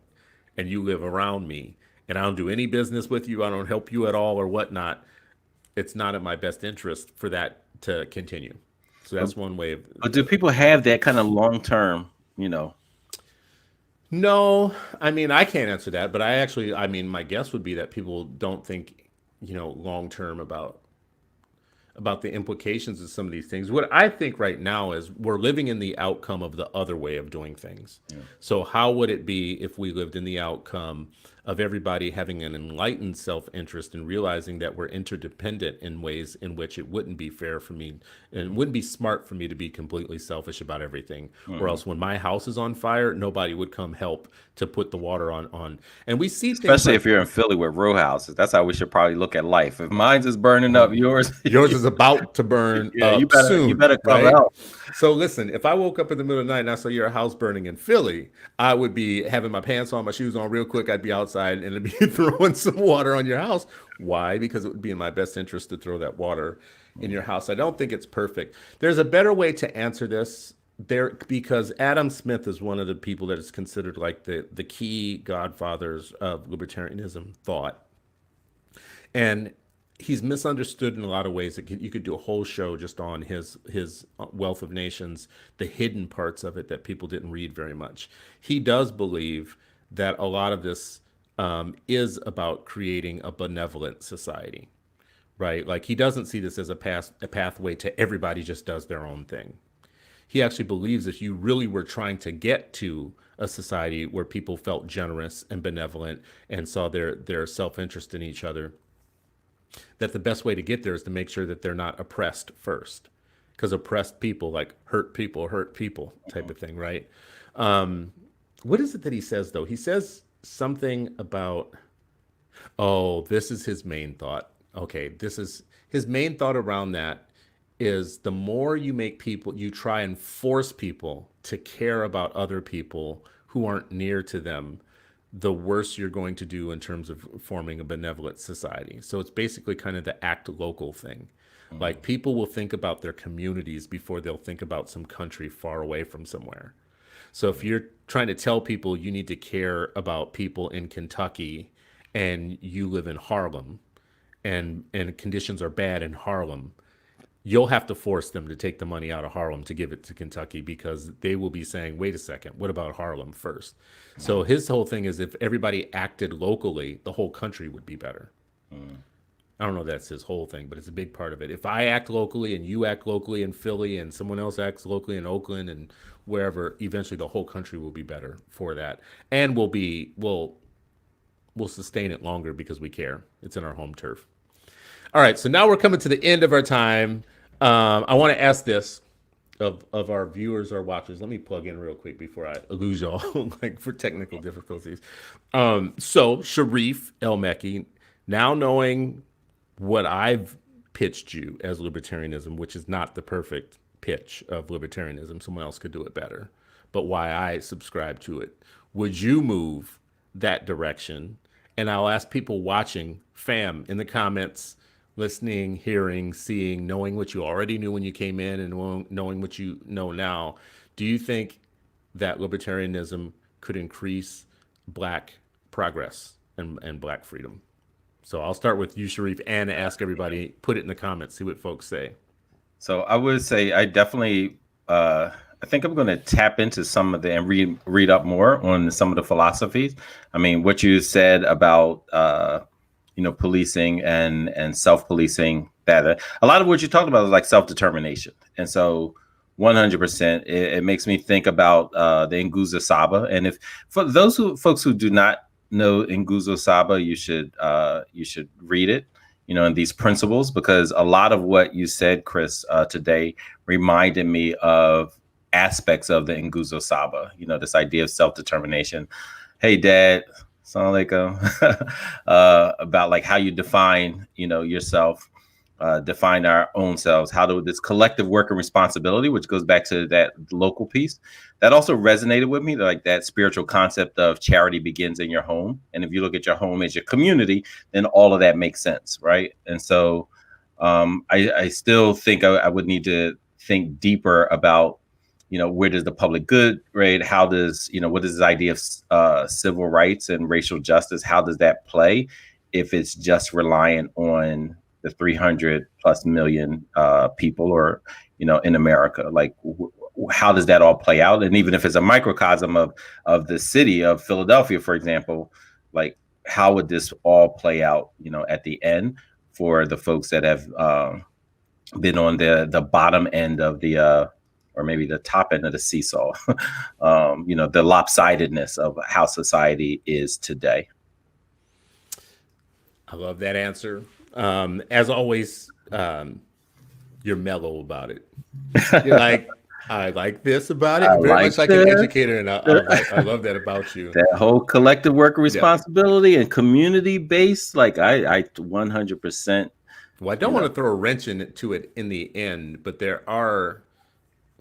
and you live around me and I don't do any business with you, I don't help you at all or whatnot. It's not in my best interest for that to continue. So that's one way of. But do people have that kind of long term, No, I mean, I can't answer that, but my guess would be that people don't think, long term about the implications of some of these things. What I think right now is we're living in the outcome of the other way of doing things. Yeah. So how would it be if we lived in the outcome of everybody having an enlightened self-interest and realizing that we're interdependent in ways in which it wouldn't be fair for me and wouldn't be smart for me to be completely selfish about everything. Or else when my house is on fire, nobody would come help to put the water on. And we see things Especially like, if you're in Philly with row houses. That's how we should probably look at life. If mine's is burning up, yours yours is about to burn yeah, up you soon, better come right? out. So listen, if I woke up in the middle of the night and I saw your house burning in Philly, I would be having my pants on, my shoes on real quick. I'd be outside and I'd be throwing some water on your house. Why? Because it would be in my best interest to throw that water in your house. I don't think it's perfect. There's a better way to answer this there because Adam Smith is one of the people that is considered like the key godfathers of libertarianism thought. And he's misunderstood in a lot of ways. You could do a whole show just on his Wealth of Nations, the hidden parts of it that people didn't read very much. He does believe that a lot of this is about creating a benevolent society, right? Like he doesn't see this as a pathway to everybody just does their own thing. He actually believes if you really were trying to get to a society where people felt generous and benevolent and saw their self-interest in each other, that the best way to get there is to make sure that they're not oppressed first, because oppressed people like hurt people type of thing, right? What is it that he says though? He says something about, oh, this is his main thought. Okay, this is his main thought around that is the more you make people, you try and force people to care about other people who aren't near to them, the worse you're going to do in terms of forming a benevolent society. So it's basically kind of the act local thing. Like people will think about their communities before they'll think about some country far away from somewhere. So if you're trying to tell people you need to care about people in Kentucky and you live in Harlem and conditions are bad in Harlem, you'll have to force them to take the money out of Harlem to give it to Kentucky because they will be saying, wait a second, what about Harlem first? So his whole thing is if everybody acted locally, the whole country would be better. I don't know if that's his whole thing, but it's a big part of it. If I act locally and you act locally in Philly and someone else acts locally in Oakland and wherever, eventually the whole country will be better for that. And we'll sustain it longer because we care. It's in our home turf. All right, so now we're coming to the end of our time. I want to ask this of our viewers or watchers. Let me plug in real quick before I lose y'all, like for technical difficulties. So Sharif El Mekki, now knowing what I've pitched you as libertarianism, which is not the perfect pitch of libertarianism, someone else could do it better, but why I subscribe to it. Would you move that direction? And I'll ask people watching, fam, in the comments, listening, hearing, seeing, knowing what you already knew when you came in and knowing what you know now, do you think that libertarianism could increase Black progress and Black freedom? So I'll start with you, Sharif, and ask everybody, put it in the comments, see what folks say. So I would say I definitely, I think I'm going to tap into some of the and read up more on some of the philosophies. I mean, what you said about, policing and self-policing, that a lot of what you talked about is like self-determination. And so 100%, it makes me think about the Nguzo Saba. And if for those folks who do not know Nguzo Saba, you should read it, and these principles, because a lot of what you said, Chris, today reminded me of aspects of the Nguzo Saba, this idea of self-determination. Hey, Dad, assalamu alaikum. About like how you define, yourself, define our own selves, how do this collective work and responsibility, which goes back to that local piece. That also resonated with me, like that spiritual concept of charity begins in your home. And if you look at your home as your community, then all of that makes sense, right? And so I still think I would need to think deeper about, where does the public good, right? How does, what is this idea of civil rights and racial justice? How does that play if it's just reliant on the 300 plus million people or, in America? Like, how does that all play out? And even if it's a microcosm of the city of Philadelphia, for example, like how would this all play out, at the end for the folks that have been on the bottom end of the or maybe the top end of the seesaw, the lopsidedness of how society is today. I love that answer. As always, you're mellow about it. You're like, I like this about I it, very like much like an this. educator, and I love that about you. That whole collective work Yeah. responsibility and community based, like I 100%, Well, I you don't want know, to throw a wrench into it in the end, but there are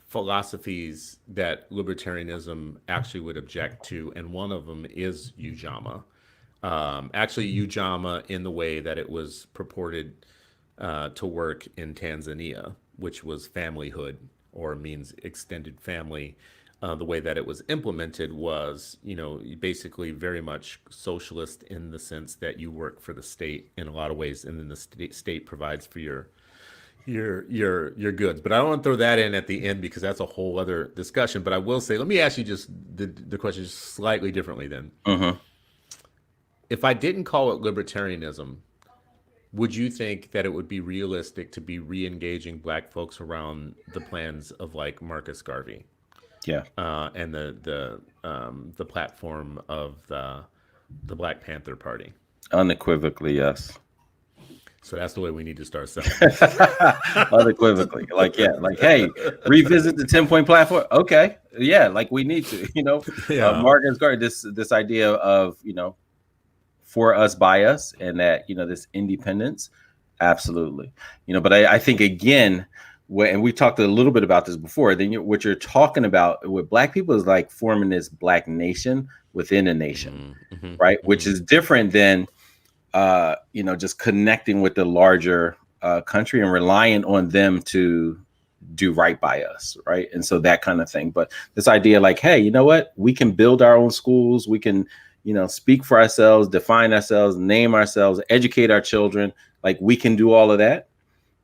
philosophies that libertarianism actually would object to, and one of them is Ujamaa. Actually, Ujamaa in the way that it was purported to work in Tanzania, which was familyhood or means extended family. The way that it was implemented was, basically very much socialist in the sense that you work for the state in a lot of ways, and then the state provides for your goods. But I don't want to throw that in at the end because that's a whole other discussion. But I will say, let me ask you just the question just slightly differently then. mhm. If I didn't call it libertarianism, would you think that it would be realistic to be re-engaging black folks around the plans of like Marcus Garvey Yeah, and the platform of the Black Panther Party? unequivocally, yes. So that's the way we need to start selling. Unequivocally, like, yeah, like, hey, revisit the 10-point platform. Okay, yeah, like we need to, Yeah. Marcus Garvey, this idea of, for us by us, and that, this independence, absolutely, but I think again, and we talked a little bit about this before, then what you're talking about with black people is like forming this black nation within a nation, right? Which is different than just connecting with the larger country and relying on them to do right by us, right? And so that kind of thing. But this idea, like, hey, you know what? We can build our own schools. We can, speak for ourselves, define ourselves, name ourselves, educate our children. Like, we can do all of that,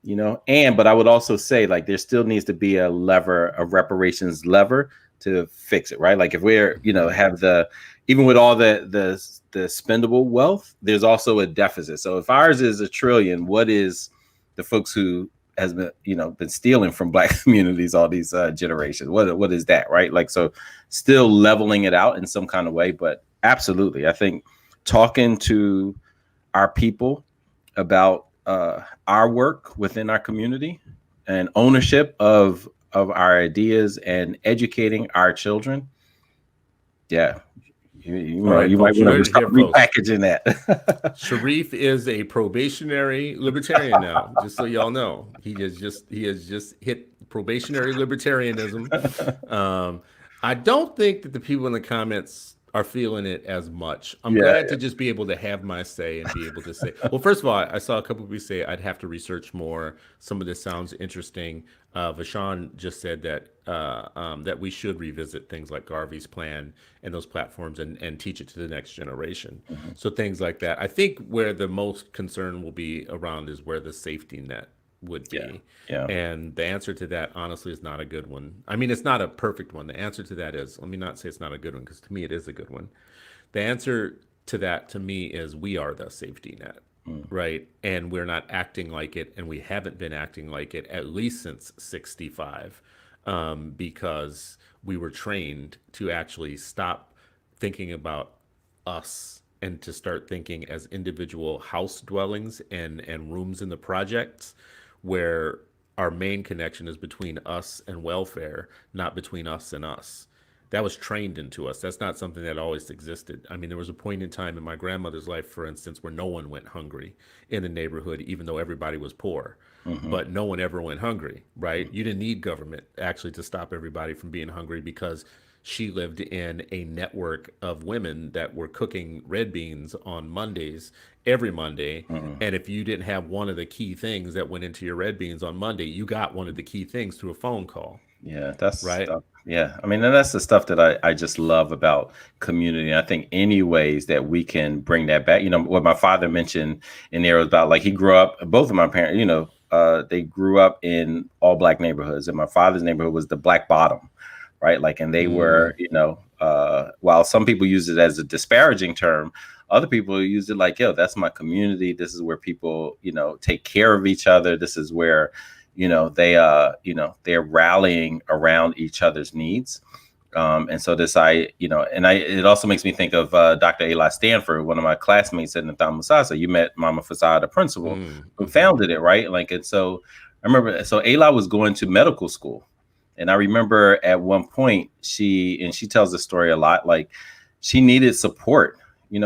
but I would also say, like, there still needs to be a reparations lever to fix it, right? Like, if we're, have even with all the spendable wealth, there's also a deficit. So if ours is $1 trillion, what is the folks who has been stealing from black communities all these generations? What is that, right? Like, so still leveling it out in some kind of way. But absolutely, I think talking to our people about our work within our community and ownership of our ideas and educating our children. Yeah, you right, might folks, you want to heard it start here, folks. repackaging that. Sharif is a probationary libertarian now, just so y'all know. He has just hit probationary libertarianism. I don't think that the people in the comments are feeling it as much. I'm glad to just be able to have my say and be able to say, well, first of all, I saw a couple of people say I'd have to research more. Some of this sounds interesting. Vashawn just said that that we should revisit things like Garvey's plan and those platforms and teach it to the next generation. So things like that. I think where the most concern will be around is where the safety net would be. Yeah. And the answer to that, honestly, is not a good one. I mean, it's not a perfect one. The answer to that is, let me not say it's not a good one, because to me, it is a good one. The answer to that, to me, is we are the safety net, right? And we're not acting like it, and we haven't been acting like it at least since 65, because we were trained to actually stop thinking about us and to start thinking as individual house dwellings and rooms in the projects, where our main connection is between us and welfare, not between us and us. That was trained into us. That's not something that always existed. I mean, there was a point in time in my grandmother's life, for instance, where no one went hungry in the neighborhood, even though everybody was poor. But no one ever went hungry, right? You didn't need government actually to stop everybody from being hungry, because she lived in a network of women that were cooking red beans on Mondays, every Monday. And if you didn't have one of the key things that went into your red beans on Monday, you got one of the key things through a phone call. Yeah, that's right. stuff. Yeah, I mean, and that's the stuff that I just love about community. I think any ways that we can bring that back. What my father mentioned in there was about, like, he grew up, both of my parents, they grew up in all black neighborhoods, and my father's neighborhood was the Black Bottom, right? Like, and they were, while some people use it as a disparaging term, other people use it like, yo, that's my community. This is where people, take care of each other. This is where, they're rallying around each other's needs. And so it also makes me think of Dr. Eli Stanford, one of my classmates at Nathal Musasa. You met Mama Fasad, the principal, who founded it, right? Like, and so I remember, so Eli was going to medical school. And I remember at one point, she tells the story a lot, like she needed support,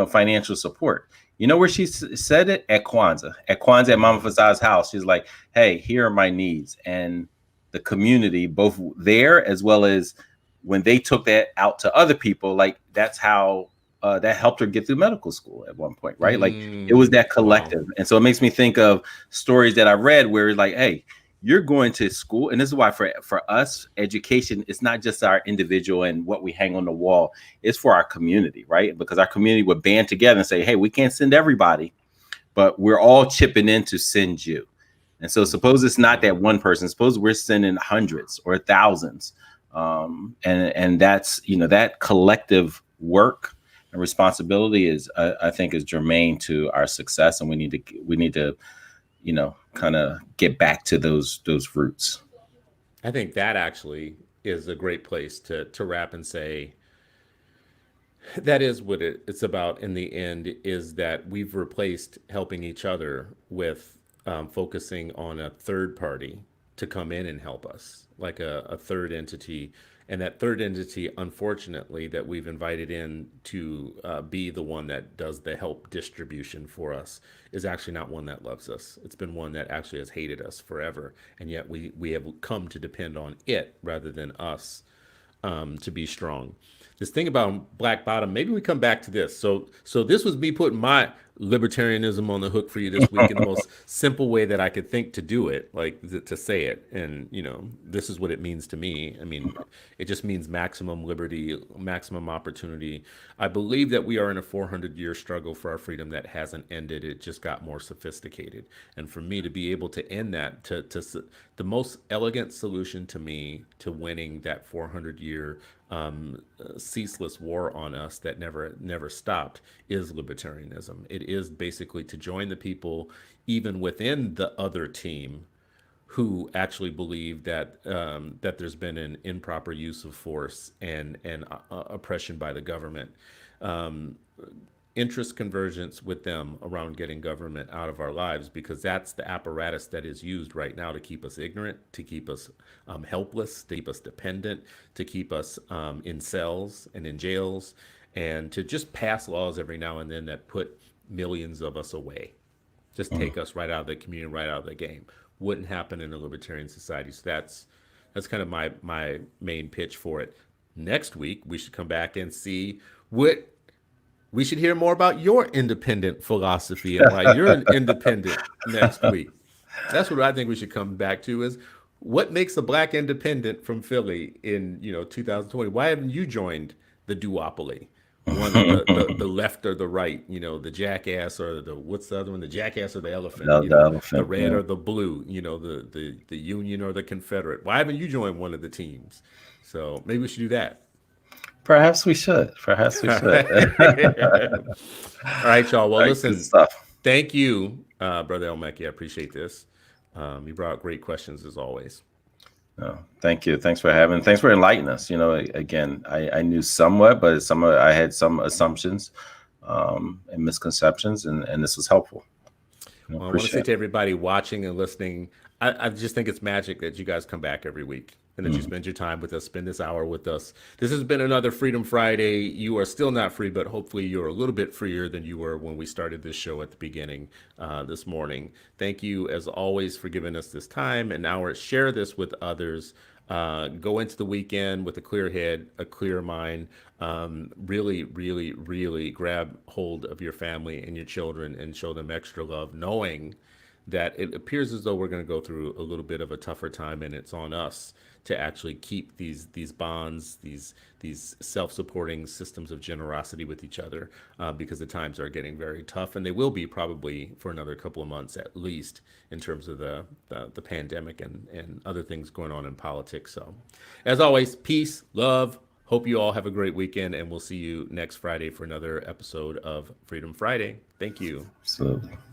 financial support. You know where she said it? At Kwanzaa. At Mama Fasad's house. She's like, hey, here are my needs. And the community, both there as well as when they took that out to other people, like that's how that helped her get through medical school at one point, right? Like it was that collective. Wow. And so it makes me think of stories that I read where it's like, hey, you're going to school. And this is why for us, education is not just our individual and what we hang on the wall. It's for our community, right? Because our community would band together and say, hey, we can't send everybody, but we're all chipping in to send you. And so suppose it's not that one person, suppose we're sending hundreds or thousands. And that's, that collective work and responsibility is, I think, is germane to our success. And we need to, kind of get back to those roots. I think that actually is a great place to wrap and say, that is what it's about in the end, is that we've replaced helping each other with focusing on a third party to come in and help us, like a third entity. And that third entity, unfortunately, that we've invited in to be the one that does the help distribution for us is actually not one that loves us. It's been one that actually has hated us forever. And yet we have come to depend on it rather than us to be strong. This thing about Black Bottom, maybe we come back to this. So this was me putting my libertarianism on the hook for you this week in the most simple way that I could think to do it, like to say it. And, this is what it means to me. I mean, it just means maximum liberty, maximum opportunity. I believe that we are in a 400-year struggle for our freedom that hasn't ended. It just got more sophisticated. And for me to be able to end that, to the most elegant solution to me to winning that 400-year ceaseless war on us that never stopped is libertarianism. It is basically to join the people, even within the other team, who actually believe that that there's been an improper use of force and oppression by the government. Interest convergence with them around getting government out of our lives, because that's the apparatus that is used right now to keep us ignorant, to keep us helpless, to keep us dependent, to keep us in cells and in jails, and to just pass laws every now and then that put millions of us away, just take us right out of the community, right out of the game. Wouldn't happen in a libertarian society. So that's kind of my main pitch for it. Next week we should come back and see what. We should hear more about your independent philosophy and why you're an independent next week. That's what I think we should come back to, is what makes a black independent from Philly in 2020? Why haven't you joined the duopoly? One of the left or the right, the jackass or what's the other one? The jackass or the elephant, the red or the blue, the Union or the Confederate. Why haven't you joined one of the teams? So maybe we should do that. Perhaps we should. All right, y'all. Well, listen, thank you, Brother Elmecki. I appreciate this. You brought great questions as always. Oh, thank you. Thanks for enlightening us. Again, I knew somewhat, but I had some assumptions and misconceptions, and this was helpful. Well, I want to say to everybody watching and listening, I just think it's magic that you guys come back every week and that you spend your time with us, spend this hour with us. This has been another Freedom Friday. You are still not free, but hopefully you're a little bit freer than you were when we started this show at the beginning this morning. Thank you, as always, for giving us this time and hour. Share this with others. Go into the weekend with a clear head, a clear mind. Really, really, really grab hold of your family and your children and show them extra love, knowing that it appears as though we're going to go through a little bit of a tougher time, and it's on us to actually keep these bonds, these self-supporting systems of generosity with each other, because the times are getting very tough, and they will be probably for another couple of months at least, in terms of the pandemic and other things going on in politics. So, as always, peace, love. Hope you all have a great weekend, and we'll see you next Friday for another episode of Freedom Friday. Thank you. Absolutely.